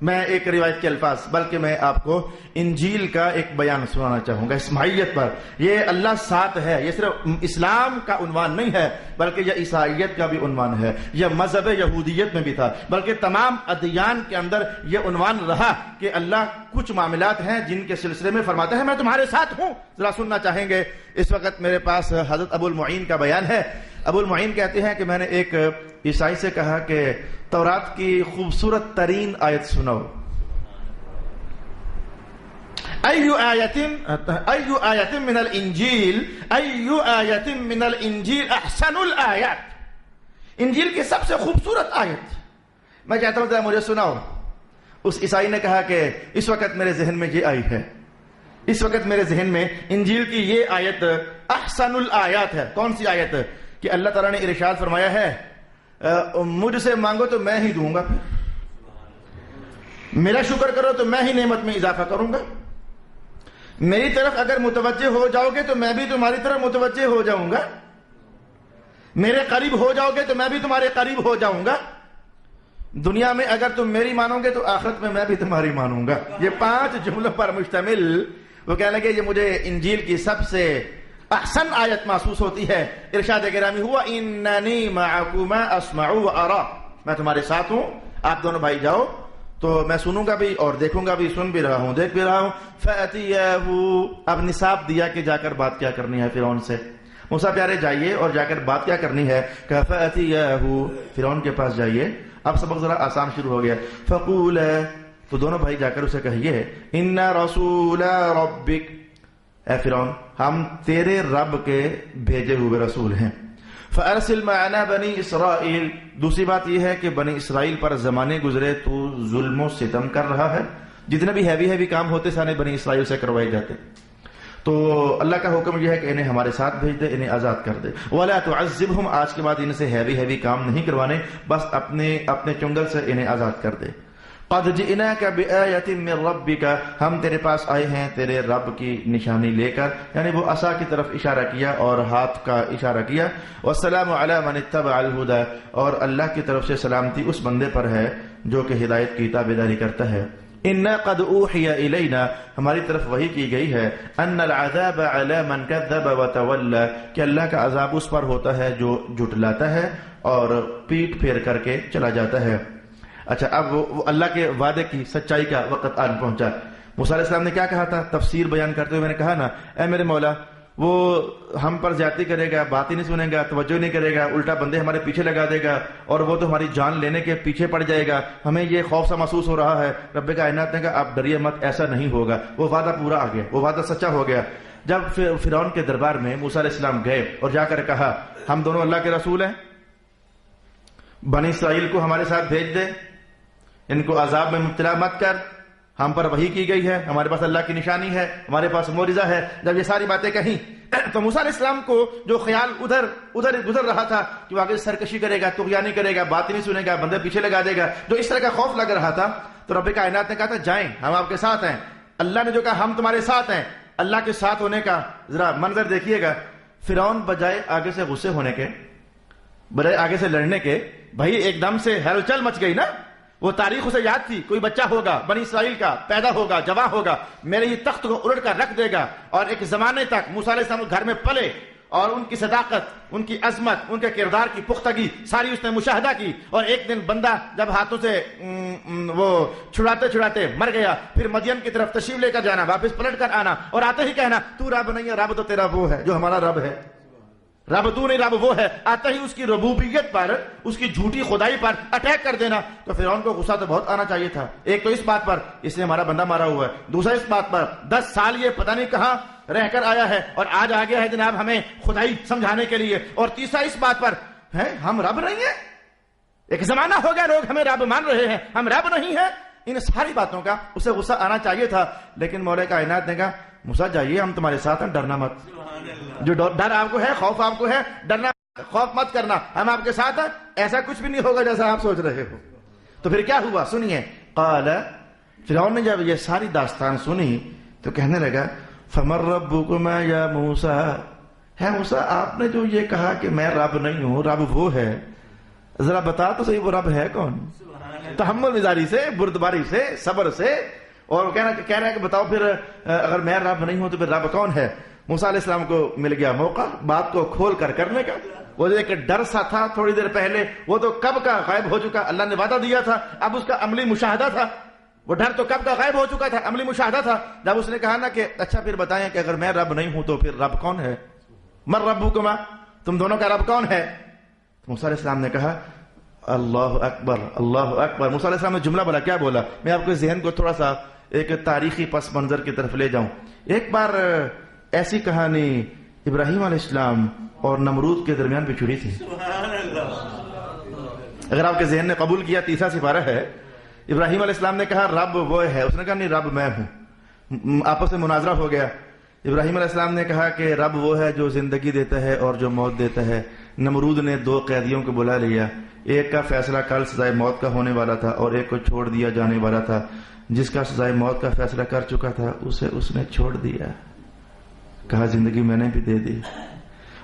Speaker 1: میں ایک روایت کے الفاظ بلکہ میں آپ کو انجیل کا ایک بیان سنانا چاہوں گا۔ اس معیت پر، یہ اللہ ساتھ ہے، یہ صرف اسلام کا عنوان نہیں ہے بلکہ یہ عیسائیت کا بھی عنوان ہے، یہ مذہب یہودیت میں بھی تھا، بلکہ تمام ادیان کے اندر یہ عنوان رہا کہ اللہ کچھ معاملات ہیں جن کے سلسلے میں فرماتا ہے میں تمہارے ساتھ ہوں۔ ذرا سننا چاہیں گے؟ اس وقت میرے پاس حضرت ابو المعین کا بیان ہے۔ ابو المعین کہتے ہیں کہ میں نے ایک عیسائی سے کہا کہ تورات کی خوبصورت ترین آیت سناؤ۔ ایو آیت من الانجیل، ایو آیت من الانجیل احسن الآیات، انجیل کی سب سے خوبصورت آیت میں چاہتا ہوں ذرا مجھے سناؤ۔ اس عیسائی نے کہا کہ اس وقت میرے ذہن میں یہ آئی ہے، اس وقت میرے ذہن میں انجیل کی یہ آیت احسن الآیات ہے۔ کون سی آیت؟ کہ اللہ تعالیٰ نے ارشاد فرمایا ہے مجھ سے مانگو تو میں ہی دوں گا، پھر میرا شکر کرو تو میں ہی نعمت میں اضافہ کروں گا، میری طرف اگر متوجہ ہو جاؤ گے تو میں بھی تمہاری طرف متوجہ ہو جاؤں گا، میرے قریب ہو جاؤ گے تو میں بھی تمہارے قریب ہو جاؤں گا، دنیا میں اگر تم میری مانو گے تو آخرت میں میں بھی تمہاری مانوں گا۔ یہ 5 جملوں پر مشتمل وہ کہنے لگے یہ مجھے انجیل کی سب سے احسن آیت محسوس ہوتی ہے۔ ارشاد گرامی ہوا اننی معکما اسمع و ارا، میں تمہارے ساتھ ہوں، آپ دونوں بھائی جاؤ تو میں سنوں گا بھی اور دیکھوں گا بھی، سن بھی رہا ہوں دیکھ بھی رہا ہوں۔ فأتیہ، اب نصاب دیا کہ جا کر بات کیا کرنی ہے فرعون سے۔ موسیٰ پیارے جائیے اور جا کر بات کیا کرنی ہے، کہ فأتیہ، فرعون کے پاس جائیے۔ اب سبق ذرا آسان شروع ہو گیا۔ فقول، تو دونوں بھائی جا کر اسے کہیے ان رسول ربک، اے فرعون ہم تیرے رب کے بھیجے ہوئے رسول ہیں۔ فارسل معنا بنی اسرائیل، دوسری بات یہ ہے کہ بنی اسرائیل پر زمانے گزرے تو ظلم و ستم کر رہا ہے، جتنے بھی ہیوی کام ہوتے سارے بنی اسرائیل سے کروائے جاتے، تو اللہ کا حکم یہ ہے کہ انہیں ہمارے ساتھ بھیج دے، انہیں آزاد کر دے۔ ولا تعذبہم، آج کے بعد ان سے ہیوی کام نہیں کروانے، بس اپنے چنگل سے انہیں آزاد کر دے۔ قد جئناک بآیۃ من ربک، ہم تیرے پاس آئے ہیں تیرے رب کی نشانی لے کر، یعنی وہ عصا کی طرف اشارہ کیا اور ہاتھ کا اشارہ کیا۔ والسلام علی من اتبع الہدی، اور اللہ کی طرف سے سلامتی اس بندے پر ہے جو کہ ہدایت کی تابعداری کرتا ہے۔ انا قد اوحی الینا، ہماری طرف وحی کی گئی ہے، ان العذاب علی من کذب وتولی، کہ اللہ کا عذاب اس پر ہوتا ہے جو جھٹلاتا ہے اور پیٹ پھیر کر کے چلا جاتا ہے۔ اچھا، اب وہ اللہ کے وعدے کی سچائی کا وقت آن پہنچا۔ موسیٰ علیہ السلام نے کیا کہا تھا؟ تفسیر بیان کرتے ہوئے میں نے کہا نا، اے میرے مولا وہ ہم پر زیادتی کرے گا، بات ہی نہیں سنے گا، توجہ نہیں کرے گا، الٹا بندے ہمارے پیچھے لگا دے گا اور وہ تو ہماری جان لینے کے پیچھے پڑ جائے گا، ہمیں یہ خوف سا محسوس ہو رہا ہے۔ رب کائنات نے کہا آپ ڈریے مت، ایسا نہیں ہوگا، وہ وعدہ پورا آ گیا، وہ وعدہ سچا ہو گیا۔ جب فرعون کے دربار میں موسیٰ علیہ السلام گئے اور جا کر کہا ہم دونوں اللہ کے رسول ہیں، بنی اسرائیل کو ہمارے ساتھ بھیج دے، ان کو عذاب میں مبتلا مت کر، ہم پر وحی کی گئی ہے، ہمارے پاس اللہ کی نشانی ہے، ہمارے پاس معجزہ ہے۔ جب یہ ساری باتیں کہیں تو موسیٰ علیہ السلام کو جو خیال ادھر گزر رہا تھا کہ وہ آگے سرکشی کرے گا، طغیانی کرے گا، بات نہیں سنے گا، بندے پیچھے لگا دے گا، جو اس طرح کا خوف لگ رہا تھا، تو رب کائنات نے کہا تھا جائیں ہم آپ کے ساتھ ہیں۔ اللہ نے جو کہا ہم تمہارے ساتھ ہیں، اللہ کے ساتھ ہونے کا ذرا منظر دیکھیے گا۔ فرعون بجائے آگے سے غصے ہونے کے، بجائے آگے سے لڑنے کے، بھائی ایک دم سے ہلچل مچ گئی نا، وہ تاریخ اسے یاد تھی، کوئی بچہ ہوگا بنی اسرائیل کا، پیدا ہوگا، جوان ہوگا، میرے یہ تخت کو الٹ کر رکھ دے گا، اور ایک زمانے تک موسیٰ علیہ السلام گھر میں پلے اور ان کی صداقت، ان کی عظمت، ان کے کردار کی پختگی ساری اس نے مشاہدہ کی. اور ایک دن بندہ جب ہاتھوں سے وہ چھڑاتے چھڑاتے مر گیا، پھر مدین کی طرف تشریف لے کر جانا، واپس پلٹ کر آنا اور آتے ہی کہنا تو رب نہیں ہے، رب تو تیرا وہ ہے جو ہمارا رب ہے، رب تو نہیں، رب وہ ہے. آتا ہی اس کی ربوبیت پر، اس کی جھوٹی خدائی پر اٹیک کر دینا. تو فرعون کو غصہ تو بہت آنا چاہیے تھا. ایک تو اس بات پر اس نے ہمارا بندہ مارا ہوا ہے، دوسرا اس بات پر 10 سال یہ پتہ نہیں کہاں رہ کر آیا ہے اور آج آ گیا ہے جناب ہمیں خدائی سمجھانے کے لیے. اور تیسرا اس بات پر ہے ہم رب نہیں ہیں. ایک زمانہ ہو گیا لوگ ہمیں رب مان رہے ہیں، ہم رب نہیں ہیں. ان ساری باتوں کا اسے غصہ آنا چاہیے تھا، لیکن مولا کائنات نے کہا موسیٰ جائیے، ہم تمہارے ساتھ ہیں، ڈرنا مت. جو ڈر آپ کو ہے، خوف آپ کو ہے، ڈرنا خوف مت کرنا، ہم آپ کے ساتھ ہیں. ایسا کچھ بھی نہیں ہوگا جیسا آپ سوچ رہے ہو. تو پھر کیا ہوا سنیے. قال، فرعون نے جب یہ ساری داستان سنی تو کہنے لگا فمن ربکما یا موسیٰ، ہے موسیٰ آپ نے جو یہ کہا کہ میں رب نہیں ہوں، رب وہ ہے، ذرا بتا تو صحیح وہ رب ہے کون. تحمل مزاجی سے، بردباری سے، صبر سے، اور کہہ رہا ہے کہ بتاؤ پھر اگر میں رب نہیں ہوں تو پھر رب کون ہے. موسیٰ علیہ السلام کو مل گیا موقع بات کو کھول کر کرنے کا. وہ جو ایک ڈر سا تھا تھوڑی دیر پہلے، وہ تو کب کا غائب ہو چکا. اللہ نے وعدہ دیا تھا، اب اس کا عملی مشاہدہ تھا. وہ ڈر تو کب کا غائب ہو چکا تھا، عملی مشاہدہ تھا. جب اس نے کہا نا کہ اچھا پھر بتائیں کہ اگر میں رب نہیں ہوں تو پھر رب کون ہے، من ربکما، تم دونوں کا رب کون ہے. موسیٰ علیہ السلام نے کہا اللہ اکبر اللہ اکبر. موسیٰ علیہ السلام نے جملہ بولا، کیا بولا؟ میں آپ کے ذہن کو تھوڑا سا ایک تاریخی پس منظر کی طرف لے جاؤں. ایک بار ایسی کہانی ابراہیم علیہ السلام اور نمرود کے درمیان بھی چھڑی تھی. اگر آپ کے ذہن نے قبول کیا، تیسرا سپارہ ہے. ابراہیم علیہ السلام نے کہا رب وہ ہے، اس نے کہا نہیں رب میں ہوں. آپس میں مناظرہ ہو گیا. ابراہیم علیہ السلام نے کہا کہ رب وہ ہے جو زندگی دیتا ہے اور جو موت دیتا ہے. نمرود نے 2 قیدیوں کو بلا لیا، ایک کا فیصلہ کل سزائے موت کا ہونے والا تھا اور ایک کو چھوڑ دیا جانے والا تھا. جس کا سزائے موت کا فیصلہ کر چکا تھا اسے اس نے چھوڑ دیا، کہا زندگی میں نے بھی دے دی.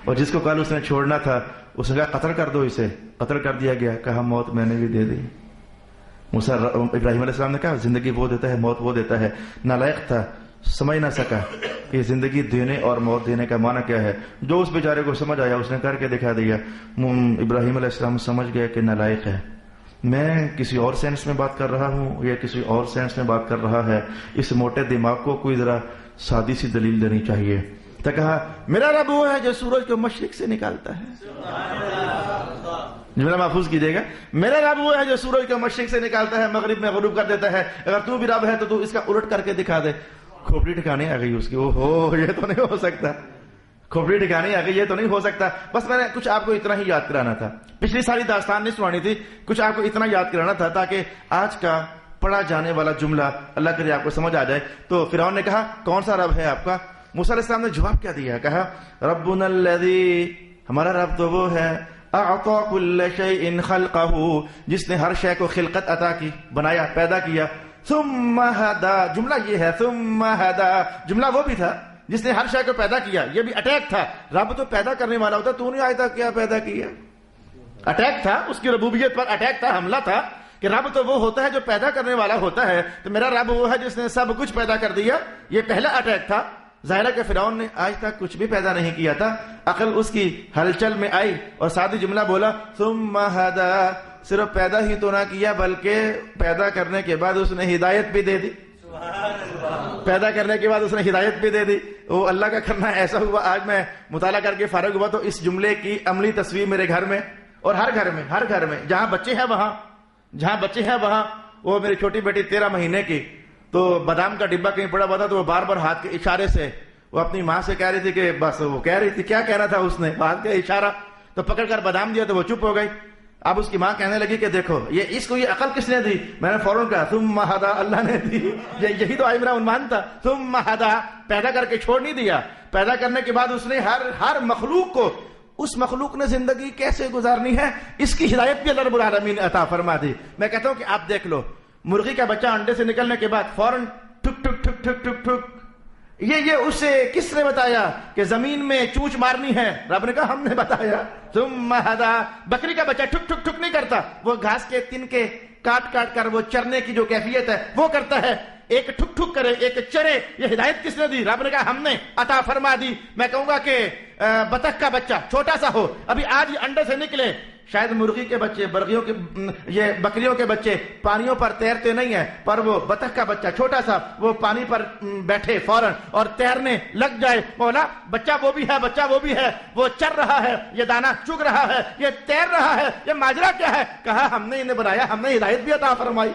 Speaker 1: اور جس کو کل اس نے چھوڑنا تھا اس نے کہا قتل کر دو اسے، قتل کر دیا گیا، کہا موت میں نے بھی دے دی. ابراہیم علیہ السلام نے کہا زندگی وہ دیتا ہے، موت وہ دیتا ہے. نالائق تھا، سمجھ نہ سکا کہ زندگی دینے اور موت دینے کا معنی کیا ہے. جو اس بیچارے کو سمجھ آیا اس نے کر کے دکھا دیا. ابراہیم علیہ السلام سمجھ گیا کہ نالائق ہے. میں کسی اور سینس میں بات کر رہا ہوں یا کسی اور سینس میں بات کر رہا ہے، اس موٹے دماغ کو کوئی ذرا سادی سی دلیل دینی چاہیے. تو کہا میرا رب وہ ہے جو سورج کو مشرق سے نکالتا ہے. جملہ محفوظ کیجیے گا. میرا رب وہ ہے جو سورج کو مشرق سے نکالتا ہے، مغرب میں غروب کر دیتا ہے. اگر تو بھی رب ہے تو اس کا الٹ کر کے دکھا دے. کھوپڑی ٹھکانے آ گئی اس کی. اوہو یہ تو نہیں ہو سکتا، کھوپڑی ٹھکانے آ گئی، یہ تو نہیں ہو سکتا. بس میں نے کچھ آپ کو اتنا ہی یاد کرانا تھا. پچھلی ساری داستان نہیں سنانی تھی، کچھ آپ کو اتنا یاد کرانا تھا تاکہ آج کا پڑھا جانے والا جملہ اللہ کرے آپ کو سمجھ آ جائے. تو فرعون نے کہا کون سا رب ہے آپ کا؟ موسیٰ علیہ السلام نے جواب کیا دیا؟ کہا ربنا الذی، ہمارا رب تو وہ ہے اعطى كل شيء خلقه، جس نے ہر شے کو خلقت عطا کی، بنایا، پیدا کیا. ثم هدى، جملہ یہ ہے ثم هدى، جملہ وہ بھی تھا جس نے ہر شے کو پیدا کیا. یہ بھی اٹیک تھا. رب تو پیدا کرنے والا ہوتا، تو نہیں آیا تھا کیا پیدا کیا. اٹیک تھا اس کی ربوبیت پر، اٹیک تھا، حملہ تھا کہ رب تو وہ ہوتا ہے جو پیدا کرنے والا ہوتا ہے. تو میرا رب وہ ہے جس نے سب کچھ پیدا کر دیا. یہ پہلا اٹیک تھا. ظاہر ہے کہ فرعون نے آج تک کچھ بھی پیدا نہیں کیا تھا. عقل اس کی ہلچل میں آئی اور سادی جملہ بولا ثم هدى. صرف پیدا ہی تو نہ کیا بلکہ پیدا کرنے کے بعد اس نے ہدایت بھی دے دی. پیدا کرنے کے بعد اس نے ہدایت بھی دے دی. وہ اللہ کا کرنا ایسا ہوا، آج میں مطالعہ کر کے فارغ ہوا تو اس جملے کی عملی تصویر میرے گھر میں اور ہر گھر میں جہاں بچے ہیں وہاں. وہ میری چھوٹی بیٹی 13 مہینے کی، تو بادام کا ڈبہ کہیں پڑا ہوا تھا تو وہ بار بار ہاتھ کے اشارے سے وہ اپنی ماں سے کہہ رہی تھی کہ بس، وہ کہہ رہی تھی کیا کہنا تھا اس نے، ہاتھ کا اشارہ تو پکڑ کر بادام دیا تو وہ چپ ہو گئی. اب اس کی ماں کہنے لگی کہ دیکھو اس کو یہ عقل کس نے دی؟ میں نے فوراً کہا ثم هدى، اللہ نے دی. یہی تو میرا عنوان تھا. ثم هدى، پیدا کر کے چھوڑ نہیں دیا. پیدا کرنے کے بعد اس نے ہر مخلوق کو، اس مخلوق نے زندگی کیسے گزارنی ہے اس کی ہدایت بھی اللہ رب العالمین نے عطا فرما دی. میں کہتا ہوں کہ آپ دیکھ لو، مرغی کا بچہ انڈے سے نکلنے کے بعد فوراً ٹھک ٹھک ٹھک ٹھک ٹھک ٹھک، یہ اسے کس نے بتایا کہ زمین میں چونچ مارنی ہے؟ رب نے کہا ہم نے بتایا. ثم هدى، بکری کا بچہ ٹھک ٹھک ٹھک نہیں کرتا، وہ گھاس کے تن کے کاٹ کاٹ کر وہ چرنے کی جو کیفیت ہے وہ کرتا ہے. ایک ٹھک ٹھک کرے، ایک چرے، یہ ہدایت کس نے دی؟ رب نے کہا ہم نے عطا فرما دی۔ میں کہوں گا کہ بطخ کا بچہ چھوٹا سا ہو، ابھی آج ہی انڈے سے نکلے، شاید مرغی کے بچے، برغیوں کے، یہ بکریوں کے بچے پانیوں پر تیرتے نہیں ہیں، پر وہ بطخ کا بچہ چھوٹا سا وہ پانی پر بیٹھے فوراً اور تیرنے لگ جائے، مولا بچہ وہ بھی ہے، بچہ وہ بھی ہے، وہ چر رہا ہے، یہ دانا چگ رہا ہے، یہ تیر رہا ہے، یہ ماجرا کیا ہے؟ کہا ہم نے انہیں بنایا، ہم نے ہدایت بھی عطا فرمائی۔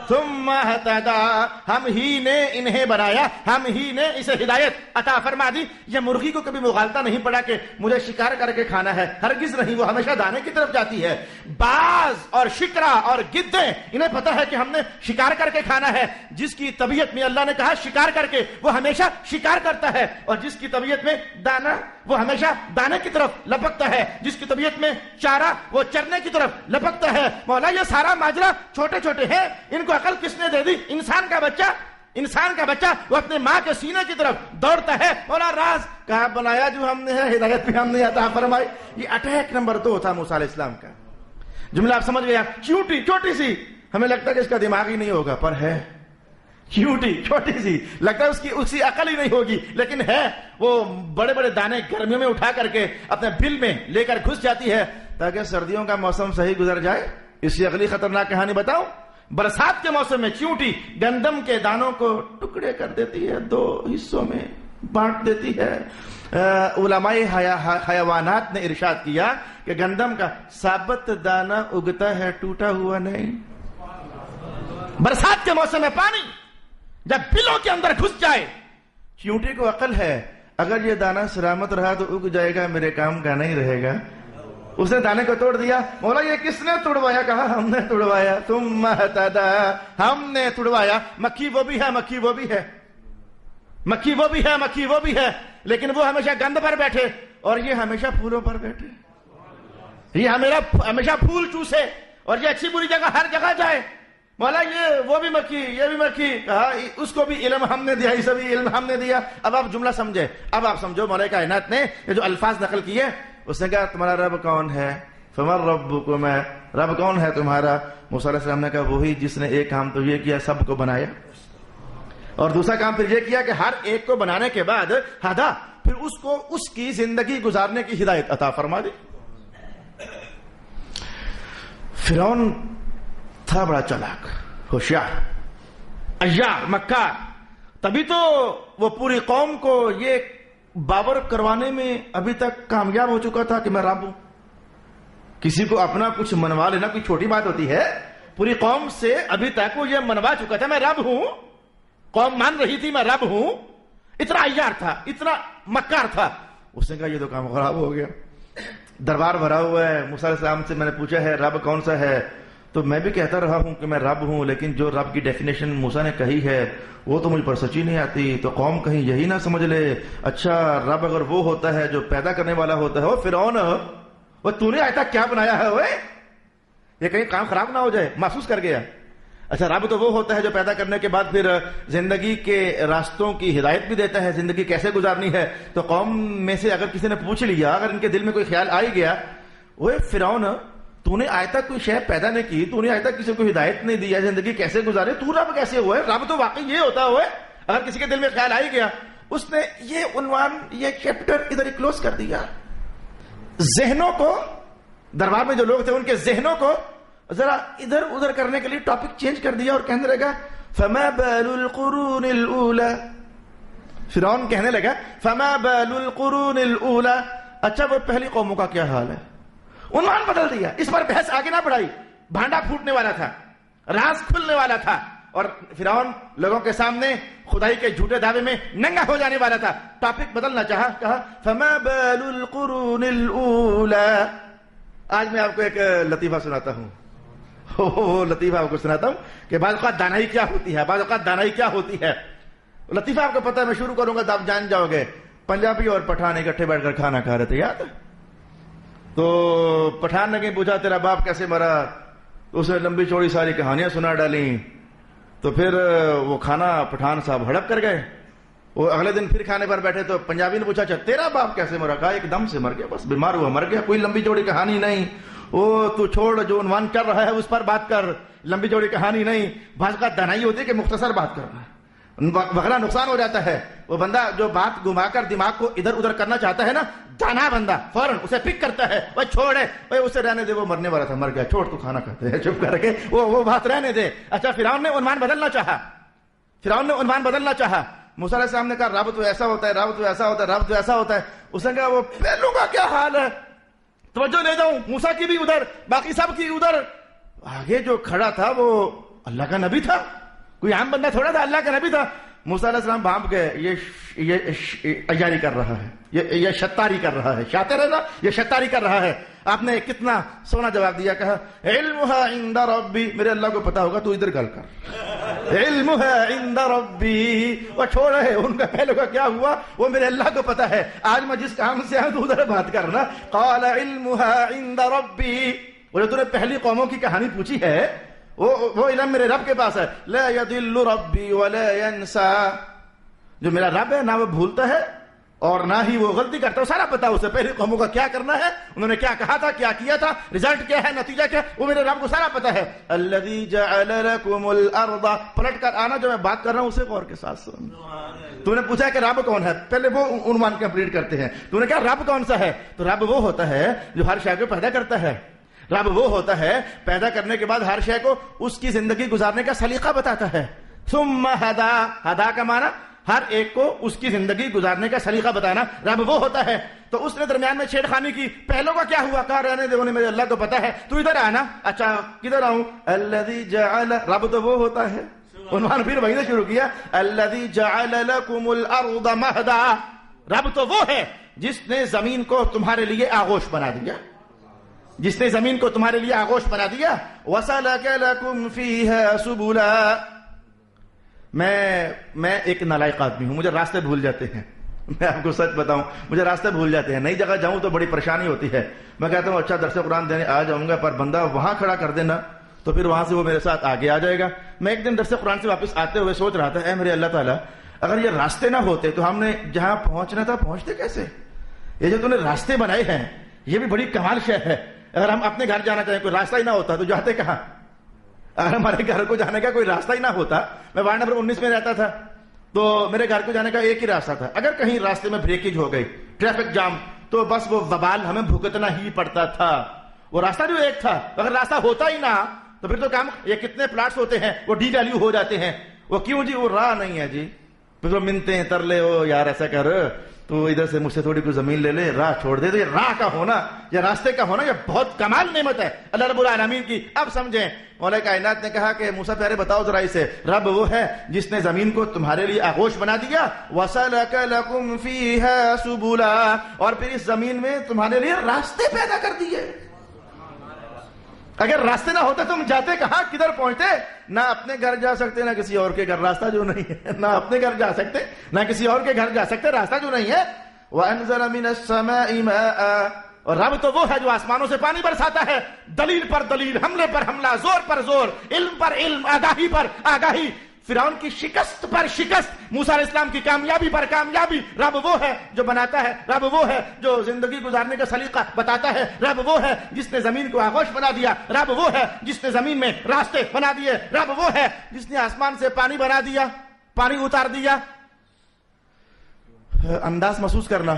Speaker 1: ثم ہدیٰ، ہم ہی نے انہیں بنایا، ہم ہی نے اسے ہدایت عطا فرما دی۔ یہ مرغی کو کبھی مغالطہ نہیں پڑا کہ مجھے شکار کر کے کھانا ہے، ہرگز نہیں، وہ ہمیشہ دانے کی طرف جاتی ہے۔ باز اور شکرا اور گدے، انہیں پتا ہے کہ ہم نے شکار کر کے کھانا ہے۔ جس کی طبیعت میں اللہ نے کہا شکار کر کے، وہ ہمیشہ شکار کرتا ہے، اور جس کی طبیعت میں دانا، وہ ہمیشہ دانے کی طرف لپکتا ہے، جس کی طبیعت میں چارہ، وہ چرنے کی طرف لپکتا ہے۔ مولا یہ سارا ماجرا چھوٹے چھوٹے ہیں، ان کو عقل کس نے دے دی؟ انسان کا بچہ وہ اپنے ماں کے سینے کی طرف دوڑتا ہے۔ مولا راز کہاں بنایا جو ہم نے ہے، ہدایت بھی ہم نے عطا فرمائی۔ یہ اٹیک نمبر 2 تھا موسیٰ علیہ السلام کا۔ جملہ آپ سمجھ گیا، چیونٹی چھوٹی سی، ہمیں لگتا ہے کہ اس کا دماغ ہی نہیں ہوگا، پر ہے چیونٹی چھوٹی سی، لگتا ہے اس کی عقل ہی نہیں ہوگی، لیکن ہے۔ وہ بڑے بڑے دانے گرمیوں میں اٹھا کر کے اپنے بل میں لے کر گھس جاتی ہے تاکہ سردیوں کا موسم صحیح گزر جائے۔ اس کی اگلی خطرناک کہانی بتاؤں۔ برسات کے موسم میں چیونٹی گندم کے دانوں کو ٹکڑے کر دیتی ہے، 2 حصوں میں بانٹ دیتی ہے۔ علماء حیوانات نے ارشاد کیا کہ گندم کا ثابت دانہ اگتا ہے، ٹوٹا ہوا نہیں۔ برسات کے موسم میں پانی جب بلوں کے اندر گھس جائے، چیونٹی کو عقل ہے اگر یہ دانہ سلامت رہا تو اگ جائے گا، میرے کام کا نہیں رہے گا۔ اس نے دانے کو توڑ دیا۔ مولا یہ کس نے توڑوایا؟ کہا ہم نے توڑوایا۔ ثم ہدیٰ، ہم نے توڑوایا۔ مکھی وہ بھی ہے، مکھی وہ بھی ہے، مکھی وہ بھی ہے، مکھی وہ بھی ہے، لیکن وہ ہمیشہ گند پر بیٹھے اور یہ ہمیشہ پھولوں پر بیٹھے، یہ ہمیشہ پھول چوسے اور یہ اچھی بری جگہ ہر جگہ جائے۔ مولا یہ وہ بھی مکھی، یہ بھی مکھی، کہا اس کو بھی علم ہم نے دیا، اسے بھی علم ہم نے دیا۔ اب آپ جملہ سمجھے، اب آپ سمجھو مولا کائنات نے یہ جو الفاظ نقل کیے، اس نے کہا تمہارا رب کون ہے؟ فمن ربکم، رب کون ہے تمہارا؟ موسیٰ علیہ السلام نے کہا وہی جس نے ایک کام تو یہ کیا، سب کو بنایا، اور دوسرا کام پھر یہ کیا کہ ہر ایک کو بنانے کے بعد ہدا، پھر اس کو اس کی زندگی گزارنے کی ہدایت عطا فرما دی۔ فرعون تھا بڑا چالاک، ہوشیار، عیار، مکار، تبھی تو وہ پوری قوم کو یہ باور کروانے میں ابھی تک کامیاب ہو چکا تھا کہ میں رب ہوں۔ کسی کو اپنا کچھ منوا لینا کوئی چھوٹی بات ہوتی ہے؟ پوری قوم سے ابھی تک وہ یہ منوا چکا تھا میں رب ہوں، قوم مان رہی تھی میں رب ہوں۔ اتنا عیار تھا، اتنا مکار تھا۔ اس نے کہا یہ تو کام خراب ہو گیا، دربار بھرا ہوا ہے۔ موسیٰ علیہ السلام سے میں نے پوچھا ہے رب کون سا ہے، تو میں بھی کہتا رہا ہوں کہ میں رب ہوں، لیکن جو رب کی ڈیفینیشن موسیٰ نے کہی ہے وہ تو مجھ پر سچی نہیں آتی، تو قوم کہیں یہی نہ سمجھ لے اچھا رب اگر وہ ہوتا ہے جو پیدا کرنے والا ہوتا ہے، وہ فرعون وہ تو نے آج تک کیا بنایا ہے، وہ یہ کہیں کام خراب نہ ہو جائے، محسوس کر گیا۔ اچھا رب تو وہ ہوتا ہے جو پیدا کرنے کے بعد پھر زندگی کے راستوں کی ہدایت بھی دیتا ہے، زندگی کیسے گزارنی ہے۔ تو قوم میں سے اگر کسی نے پوچھ لیا، اگر ان کے دل میں کوئی خیال آ ہی گیا، وہ فرعون تو نے آج تک کوئی شے پیدا نہیں کی، تو نے آج تک کسی کو ہدایت نہیں دیا، زندگی کیسے گزارے، تو رب کیسے ہوا ہے؟ رب تو واقعی یہ ہوتا ہوا ہے۔ اگر کسی کے دل میں خیال آ ہی گیا، اس نے یہ عنوان، یہ چیپٹر ادھر ہی کلوز کر دیا۔ ذہنوں کو، دربار میں جو لوگ تھے ان کے ذہنوں کو ذرا ادھر ادھر کرنے کے لیے ٹاپک چینج کر دیا اور کہنے لگا فما بال القرون الاولى، فرعون کہنے لگا فما بال القرون الاولى، اچھا وہ پہلی قوموں کا کیا حال ہے؟ عنوان بدل دیا، اس پر بحث آگے نہ بڑھائی۔ بھانڈا پھوٹنے والا تھا، راز کھلنے والا تھا، اور فرعون لوگوں کے سامنے خدائی کے جھوٹے دعوے میں ننگا ہو جانے والا تھا۔ ٹاپک بدلنا چاہا، کہا فما بال القرون الاولى۔ آج میں آپ کو ایک لطیفہ سناتا ہوں، لطیفہ آپ کو سناتا ہوں کہ بعض اوقات دانائی کیا ہوتی ہے، بعض اوقات دانائی کیا ہوتی ہے۔ لطیفہ آپ کو پتہ ہے، میں شروع کروں گا تو آپ جان جاؤ گے۔ پنجابی اور پٹھان اکٹھے بیٹھ کر کھانا کھا رہے تھے، یاد؟ تو پٹھان نے کہیں پوچھا تیرا باپ کیسے مرا، تو اس نے لمبی چوڑی ساری کہانیاں سنا ڈالیں۔ تو پھر وہ کھانا پٹھان صاحب ہڑپ کر گئے۔ وہ اگلے دن پھر کھانے پر بیٹھے تو پنجابی نے پوچھا اچھا تیرا باپ کیسے مرا؟ کہا ایک دم سے مر گیا، بس بیمار ہوا مر گیا، کوئی لمبی چوڑی کہانی نہیں۔ وہ تو چھوڑ، جو عنوان چل رہا ہے اس پر بات کر، لمبی چوڑی کہانی نہیں. بعض کا دانائی ہوتی ہے کہ مختصر بات کرنا، وغیرہ نقصان ہو جاتا ہے. وہ بندہ جو بات گھما کر دماغ کو ادھر ادھر کرنا چاہتا ہے نا، دانا بندہ فوراً اسے پک کرتا ہے، وہ چھوڑے، اسے رہنے دے، وہ مرنے والا تھا، مر گیا، چھوڑ، تو کھانا کھاتے ہیں، چپ کر کے وہ بات رہنے دے. اچھا، فرعون نے عنوان بدلنا چاہا، موسیٰ علیہ السلام نے کہا رب تو ایسا ہوتا ہے، رب تو ایسا ہوتا ہے، رب تو ایسا ہوتا ہے. اس نے کہا وہ پہلو کا کیا حال ہے، توجہ لے جاؤں، موسیٰ کی بھی ادھر، باقی سب کی ادھر. آگے جو کھڑا تھا وہ اللہ کا نبی تھا، کوئی عام بندہ تھوڑا تھا، اللہ کا نبی تھا. موسیٰ علیہ السلام بھانپ گئے، یہ عیاری کر رہا ہے، یہ شطاری کر رہا ہے، شاطر ہے نا، یہ شطاری کر رہا ہے. آپ نے کتنا سونا جواب دیا، کہا علمها عند ربی، میرے اللہ کو پتا ہوگا، تو ادھر گل کر. علمها عند ربی، وہ چھوڑ رہے ان کا پہلو کا کیا ہوا وہ میرے اللہ کو پتا ہے. آج میں جس کام سے آیا تو ادھر بات کرنا. قال علمها عند ربی، وہ جو تم نے پہلی قوموں کی کہانی پوچھی ہے وہ علم میرے رب کے پاس ہے. لا يضل ربی ولا ينسى، جو میرا رب ہے نہ وہ بھولتا ہے اور نہ ہی وہ غلطی کرتا ہے، سارا پتا اسے پہلی قوموں کا کیا کرنا ہے، انہوں نے کیا کہا تھا، کیا کیا تھا، رزلٹ کیا ہے، نتیجہ کیا، وہ میرے رب کو سارا پتا ہے. الذي جعل لكم الارض، پلٹ کر آنا، جو میں بات کر رہا ہوں اسے غور کے ساتھ سن. تو نے پوچھا کہ رب کون ہے، پہلے وہ عنوان کمپلیٹ کرتے ہیں. تو نے کہا رب کون سا ہے، تو رب وہ ہوتا ہے جو ہر شے کو پیدا کرتا ہے. رب وہ ہوتا ہے پیدا کرنے کے بعد ہر شے کو اس کی زندگی گزارنے کا سلیقہ بتاتا ہے. ثم ہدا، ہدا کا معنی ہر ایک کو اس کی زندگی گزارنے کا سلیقہ بتانا، رب وہ ہوتا ہے. تو اس نے درمیان میں چھیڑ خانی کی، پہلو کا کیا ہوا، کہا رہنے دے، انہیں میرے اللہ کو پتا ہے، تو ادھر آنا. اچھا کدھر آؤں، الذی جعل، رب تو وہ ہوتا ہے، عنوان پھر وہیں سے شروع کیا، الذی جعل لکم الارض مہدا، رب تو وہ ہے جس نے زمین کو تمہارے لیے آغوش بنا دیا، جس نے زمین کو تمہارے لیے آغوش بنا دیا. وَسَلَكَ لَكُمْ فِيهَا سُبُلًا، میں ایک نالائق آدمی ہوں، مجھے راستے بھول جاتے ہیں، میں آپ کو سچ بتاؤں، مجھے راستے بھول جاتے ہیں. نئی جگہ جاؤں تو بڑی پریشانی ہوتی ہے. میں کہتا ہوں اچھا درس قرآن دینے آ جاؤں گا، پر بندہ وہاں کھڑا کر دینا تو پھر وہاں سے وہ میرے ساتھ آگے آ جائے گا. میں ایک دن درس قرآن سے واپس آتے ہوئے سوچ رہا تھا، اے میرے اللہ تعالیٰ، اگر یہ راستے نہ ہوتے تو ہم نے جہاں پہنچنا تھا پہنچتے کیسے؟ یہ جو تم نے راستے بنائے ہیں یہ بھی بڑی کمال شے ہے. اگر ہم اپنے گھر جانا چاہیں، کوئی راستہ ہی نہ ہوتا تو جاتے کہاں؟ اگر ہمارے گھر کو جانے کا کوئی راستہ ہی نہ ہوتا، میں وارڈ نمبر 19 میں رہتا تھا تو میرے گھر کو جانے کا ایک ہی راستہ تھا. اگر کہیں راستے میں بریکیج ہو گئی، ٹریفک جام، تو بس وہ وبال ہمیں بھگتنا ہی پڑتا تھا. وہ راستہ جو ایک تھا، اگر راستہ ہوتا ہی نہ تو پھر تو کام، یہ کتنے پلاٹس ہوتے ہیں وہ ڈی ویلیو ہو جاتے ہیں. وہ کیوں جی، وہ راہ نہیں ہے جی، پھر وہ منتے ہیں ترلے، ہو یار ایسا کر، تو ادھر سے مجھ سے تھوڑی کوئی زمین لے لے، راہ چھوڑ دے. تو یہ راہ کا ہونا، یہ راستے کا ہونا، یہ بہت کمال نعمت ہے اللہ رب العالمین کی. اب سمجھیں، مولا کائنات نے کہا کہ موسیٰ پیارے بتاؤ ذرا اسے، رب وہ ہے جس نے زمین کو تمہارے لیے آغوش بنا دیا. وَسَلَكَ لَكُمْ فِيهَا سُبُلًا، اور پھر اس زمین میں تمہارے لیے راستے پیدا کر دیے. اگر راستے نہ ہوتے تم جاتے کہاں، کدھر پہنچتے؟ نہ اپنے گھر جا سکتے، نہ کسی اور کے گھر، راستہ جو نہیں ہے، نہ اپنے گھر جا سکتے نہ کسی اور کے گھر جا سکتے، راستہ جو نہیں ہے. وَأَنزَلَ مِنَ السَّمَاءِ مَاءً، اور رب تو وہ ہے جو آسمانوں سے پانی برساتا ہے، دلیل پر دلیل، حملے پر حملہ، زور پر زور، علم پر علم، آگاہی پر آگاہی. فرعون کی شکست پر شکست، موسیٰ علیہ السلام کی کامیابی پر کامیابی. رب وہ ہے جو بناتا ہے، رب وہ ہے جو زندگی گزارنے کا سلیقہ بتاتا ہے، رب وہ ہے جس نے زمین کو آغوش بنا دیا، رب وہ ہے جس نے زمین میں راستے بنا دیے، رب وہ ہے جس نے آسمان سے پانی بنا دیا، پانی اتار دیا. انداز محسوس کرنا،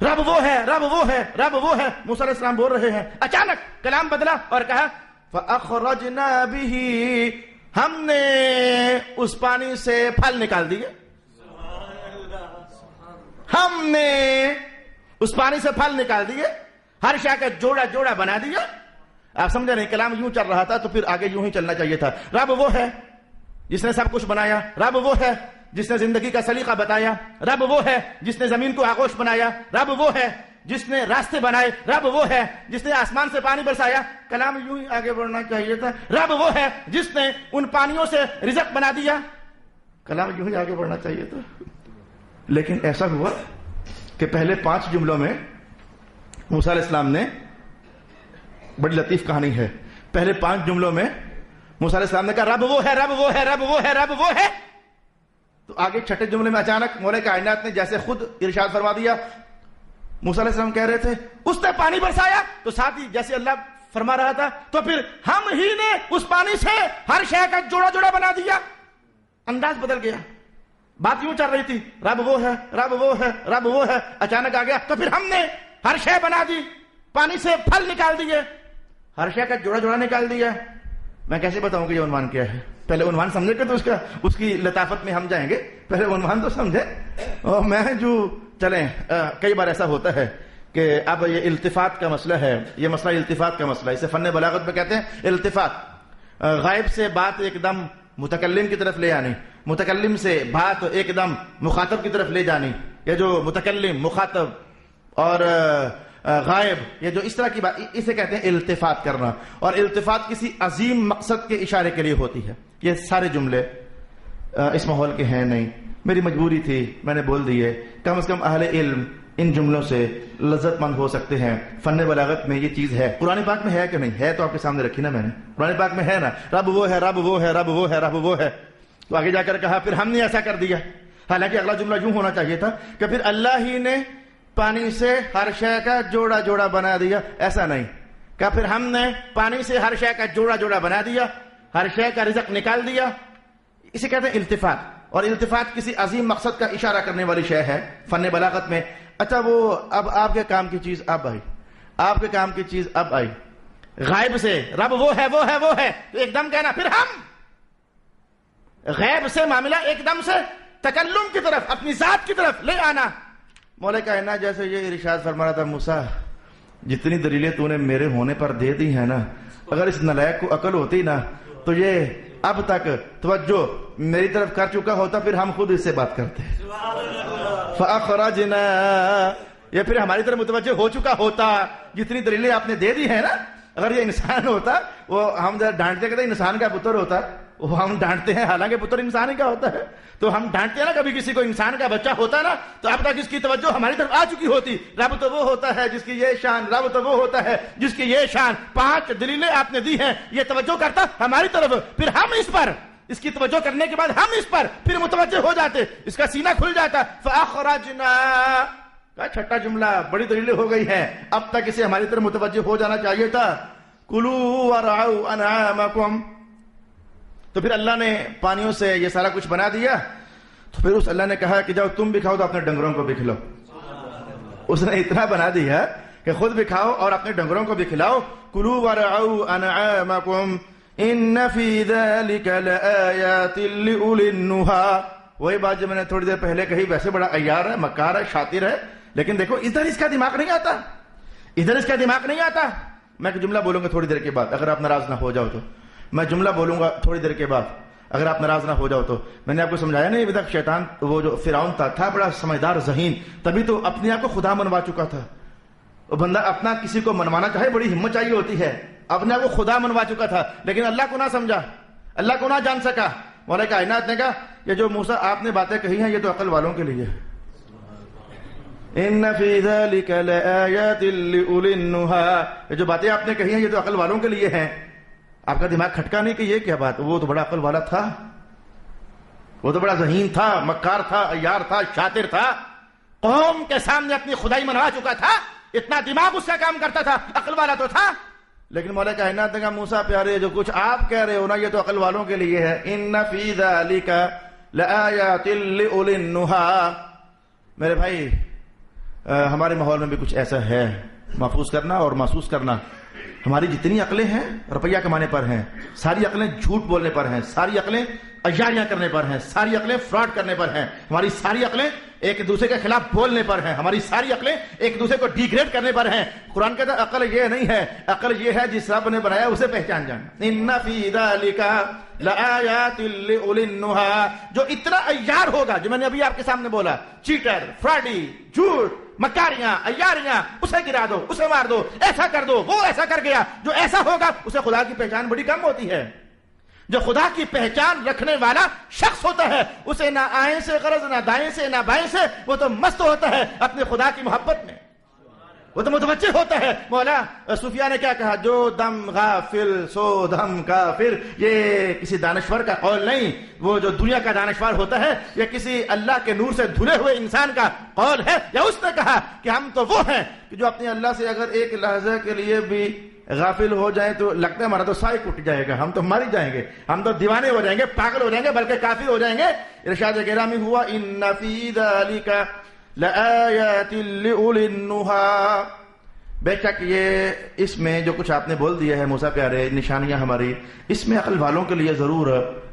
Speaker 1: رب وہ ہے، رب وہ ہے، رب وہ ہے. موسیٰ علیہ السلام بول رہے ہیں، اچانک کلام بدلا اور کہا فَأَخْرَجْنَا بِهِ، ہم نے اس پانی سے پھل نکال دیے، ہم نے اس پانی سے پھل نکال دیے، ہر شے کا جوڑا جوڑا بنا دیا. آپ سمجھے نہیں، کلام یوں چل رہا تھا تو پھر آگے یوں ہی چلنا چاہیے تھا. رب وہ ہے جس نے سب کچھ بنایا، رب وہ ہے جس نے زندگی کا سلیقہ بتایا، رب وہ ہے جس نے زمین کو آغوش بنایا، رب وہ ہے جس نے راستے بنائے، رب وہ ہے جس نے آسمان سے پانی برسایا. کلام یوں ہی آگے بڑھنا چاہیے تھا، رب وہ ہے جس نے ان پانیوں سے رزق بنا دیا. کلام یوں ہی آگے بڑھنا چاہیے تھا. لیکن ایسا ہوا کہ پہلے 5 جملوں میں موسیٰ علیہ السلام نے، بڑی لطیف کہانی ہے، پہلے 5 جملوں میں موسیٰ علیہ السلام نے کہا رب وہ ہے، رب وہ ہے، رب وہ ہے، رب وہ ہے. تو آگے 6 جملے میں اچانک مولا کائنات نے جیسے خود ارشاد فرما دیا، موسیٰ علیہ السلام کہہ رہے تھے اس نے پانی برسایا، تو ساتھ ہی جیسے اللہ فرما رہا تھا تو پھر ہم ہی نے اس پانی سے ہر شے کا جوڑا جوڑا بنا دیا. انداز بدل گیا. بات یوں چل رہی تھی رب وہ ہے، رب وہ ہے، رب وہ ہے، اچانک آ گیا تو پھر ہم نے ہر شے بنا دی، پانی سے پھل نکال دیے، ہر شے کا جوڑا جوڑا نکال دیا. میں کیسے بتاؤں کہ یہ عنوان کیا ہے؟ پہلے عنوان سمجھے کہ تو اس کی لطافت میں ہم جائیں گے. پہلے عنوان تو سمجھے. اور میں جو چلیں کئی بار ایسا ہوتا ہے کہ اب یہ التفات کا مسئلہ ہے، یہ مسئلہ التفات کا مسئلہ، اسے فن بلاغت میں کہتے ہیں التفات. غائب سے بات ایک دم متکلم کی طرف لے آنی، متکلم سے بات ایک دم مخاطب کی طرف لے جانی. یہ جو متکلم، مخاطب اور غائب، یہ جو اس طرح کی بات، اسے کہتے ہیں التفات کرنا. اور التفات کسی عظیم مقصد کے اشارے کے لیے ہوتی ہے. یہ سارے جملے اس ماحول کے ہیں نہیں، میری مجبوری تھی میں نے بول دیے. کم از کم اہل علم ان جملوں سے لذت مند ہو سکتے ہیں. فن بلاغت میں یہ چیز ہے. قرآن پاک میں ہے کہ نہیں ہے؟ تو آپ کے سامنے رکھی نا میں نے. قرآن پاک میں ہے نا، رب وہ ہے، رب وہ ہے، رب وہ ہے، رب وہ ہے. تو آگے جا کر کہا پھر ہم نے ایسا کر دیا. حالانکہ اگلا جملہ یوں ہونا چاہیے تھا کہ پھر اللہ ہی نے پانی سے ہر شے کا جوڑا جوڑا بنا دیا. ایسا نہیں کہ پھر ہم نے پانی سے ہر شے کا جوڑا جوڑا بنا دیا، ہر شے کا رزق نکال دیا. اسے کہتے ہیں التفات. اور التفات کسی عظیم مقصد کا اشارہ کرنے والی شے ہے فن بلاغت میں. اچھا وہ اب آپ کے کام کی چیز اب آئی، آپ کے کام کی چیز اب آئی. غائب سے رب وہ ہے، وہ ہے، وہ ہے، تو ایک دم کہنا پھر ہم. غیب سے معاملہ ایک دم سے تکلم کی طرف، اپنی ذات کی طرف لے آنا. مولا کائنات جیسے یہ ارشاد فرما رہا تھا موسیٰ جتنی دلیلیں تو نے میرے ہونے پر دے دی ہیں نا، اگر اس نلائق کو عقل ہوتی نا تو یہ اب تک توجہ میری طرف کر چکا ہوتا، پھر ہم خود اس سے بات کرتے. فَأَخْرَجْنَا، یہ پھر ہماری طرف متوجہ ہو چکا ہوتا. جتنی دلیلیں آپ نے دے دی ہیں نا، اگر یہ انسان ہوتا، وہ ہم ڈانٹتے کہتے انسان کا پتر ہوتا، وہ ہم ڈانٹتے ہیں حالانکہ پتر انسان ہی کا ہوتا ہے. تو ہم ڈانٹتے ہیں نا کبھی کسی کو، انسان کا بچہ ہوتا نا تو اب تک اس کی توجہ ہماری طرف آ چکی ہوتی. رب تو وہ ہوتا ہے جس کی یہ شان، رب تو وہ ہوتا ہے جس کی یہ شان. 5 دلیلیں آپ نے دی ہیں، یہ توجہ کرتا ہماری طرف، پھر ہم اس پر، اس کی توجہ کرنے کے بعد ہم اس پر پھر متوجہ ہو جاتے، اس کا سینہ کھل جاتا. فَأَخْرَجْنَا، چھٹا جملہ، بڑی دلیلیں ہو گئی ہیں، اب تک اسے ہماری طرف متوجہ ہو جانا چاہیے تھا. کُلُوا وَارْعَوْا أَنْعَامَكُمْ، تو پھر اللہ نے پانیوں سے یہ سارا کچھ بنا دیا. تو پھر اس اللہ نے کہا کہ جاؤ تم بھی کھاؤ تو اپنے ڈنگروں کو بھی کھلاؤ. اس نے اتنا بنا دیا کہ خود بھی کھاؤ اور اپنے ڈنگروں کو بھی کھلاؤ. کُلُوا وَارْعَوْا أَنْعَامَكُمْ إِنَّ فِي ذَلِكَ لَآيَاتٍ لِأُولِي النُّهَىٰ. وہی بات جو میں نے تھوڑی دیر پہلے کہی، ویسے بڑا عیار ہے، مکار ہے، شاطر ہے، لیکن دیکھو ادھر اس کا دماغ نہیں آتا، ادھر اس کا دماغ نہیں آتا. میں ایک جملہ بولوں گا تھوڑی دیر کے بعد، اگر آپ ناراض نہ ہو جاؤ تو. میں جملہ بولوں گا تھوڑی دیر کے بعد، اگر آپ ناراض نہ ہو جاؤ تو. میں نے آپ کو سمجھایا نہیں ابھی تک، شیطان وہ جو فرعون تھا بڑا سمجھدار ذہین، تبھی تو اپنے آپ کو خدا منوا چکا تھا. وہ بندہ اپنا کسی کو منوانا چاہے بڑی ہمت چاہیے ہوتی ہے. اپنے آپ کو خدا منوا چکا تھا، لیکن اللہ کو نہ سمجھا، اللہ کو نہ جان سکا. مولا کائنات نے کہا یہ جو موسیٰ آپ نے باتیں کہی ہیں یہ تو عقل والوں کے لیے. ان فی ذلک لآیات لأولی النہیٰ، یہ جو باتیں آپ نے کہی ہیں یہ تو عقل والوں کے لیے ہیں. آپ کا دماغ کھٹکا نہیں کہ یہ کیا بات، وہ تو بڑا عقل والا تھا، وہ تو بڑا ذہین تھا، مکار تھا، عیار تھا، شاطر تھا، قوم کے سامنے اپنی خدائی منوا چکا تھا، اتنا دماغ اس کا کام کرتا تھا، عقل والا تو تھا. لیکن مولا کائنات نے کہا موسیٰ پیارے جو کچھ آپ کہہ رہے ہو نا یہ تو عقل والوں کے لیے ہے. ان فی ذلک لآیات لأولی النہیٰ. میرے بھائی ہمارے ماحول میں بھی کچھ ایسا ہے، محفوظ کرنا اور محسوس کرنا. ہماری جتنی عقلیں ہیں روپیہ کمانے پر ہیں، ساری عقلیں جھوٹ بولنے پر ہیں، ساری عقلیں عیاریاں کرنے پر ہیں، ساری عقلیں فراڈ کرنے پر ہیں، ہماری ساری عقلیں ایک دوسرے کے خلاف بولنے پر ہیں، ہماری ساری عقلیں ایک دوسرے کو ڈیگریڈ کرنے پر ہیں. قرآن کہتا ہے عقل یہ نہیں ہے، عقل یہ ہے جس رب نے بنایا اسے پہچان جانا. ان فی ذلک لآیات لأولی النہیٰ. جو اتنا عیار ہوگا، جو میں نے ابھی آپ کے سامنے بولا، چیٹر، فراڈی، جھوٹ، مکاریاں، عیاریاں، اسے گرا دو، اسے مار دو، ایسا کر دو، وہ ایسا کر گیا، جو ایسا ہوگا اسے خدا کی پہچان بڑی کم ہوتی ہے. جو خدا کی پہچان رکھنے والا شخص ہوتا ہے اسے نہ آئیں سے غرض، نہ دائیں سے، نہ بائیں سے، وہ تو مست ہوتا ہے اپنے خدا کی محبت میں. وہ تو متوجہ ہوتا ہے. مولا صوفیاء نے کیا کہا؟ جو دم غافل سو دم کافر. یہ کسی دانشور کا قول نہیں، وہ جو دنیا کا دانشور ہوتا ہے، یا کسی اللہ کے نور سے دھلے ہوئے انسان کا قول ہے، یا اس نے کہا کہ ہم تو وہ ہیں کہ جو اپنے اللہ سے اگر ایک لحظہ کے لیے بھی غافل ہو جائیں تو لگتا ہے ہمارا تو سائے ٹوٹ جائے گا، ہم تو مر ہی جائیں گے، ہم تو دیوانے ہو جائیں گے، پاگل ہو جائیں گے، بلکہ کافر ہو جائیں گے. ارشاد گرامی ہوا ان فی ذلک لآیات لأولی النہی. بے شک یہ اس میں جو کچھ آپ نے بول دیا ہے موسیٰ پیارے، نشانیاں ہماری، اس میں عقل والوں کے لیے ضرور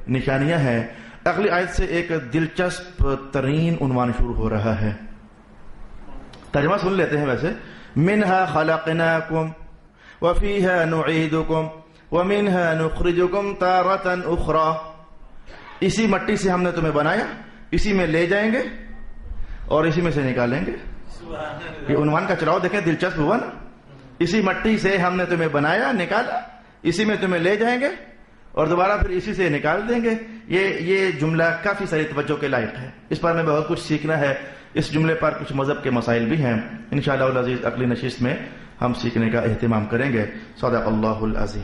Speaker 1: نشانیاں ہیں. اگلی آیت سے ایک دلچسپ ترین عنوان شروع ہو رہا ہے. ترجمہ سن لیتے ہیں. ویسے منہا خلقناکم وفیہا نعیدکم ومنہا نخرجکم تارۃ اخری. اسی مٹی سے ہم نے تمہیں بنایا، اسی میں لے جائیں گے اور اسی میں سے نکالیں گے. یہ عنوان کا چلاؤ دیکھیں، دلچسپ ہوا نا. اسی مٹی سے ہم نے تمہیں بنایا، نکالا، اسی میں تمہیں لے جائیں گے اور دوبارہ پھر اسی سے نکال دیں گے. یہ جملہ کافی ساری توجہ کے لائق ہے. اس پر ہمیں بہت کچھ سیکھنا ہے. اس جملے پر کچھ مذہب کے مسائل بھی ہیں. انشاءاللہ العزیز اگلی نشست میں ہم سیکھنے کا اہتمام کریں گے. صدق اللہ العظیم.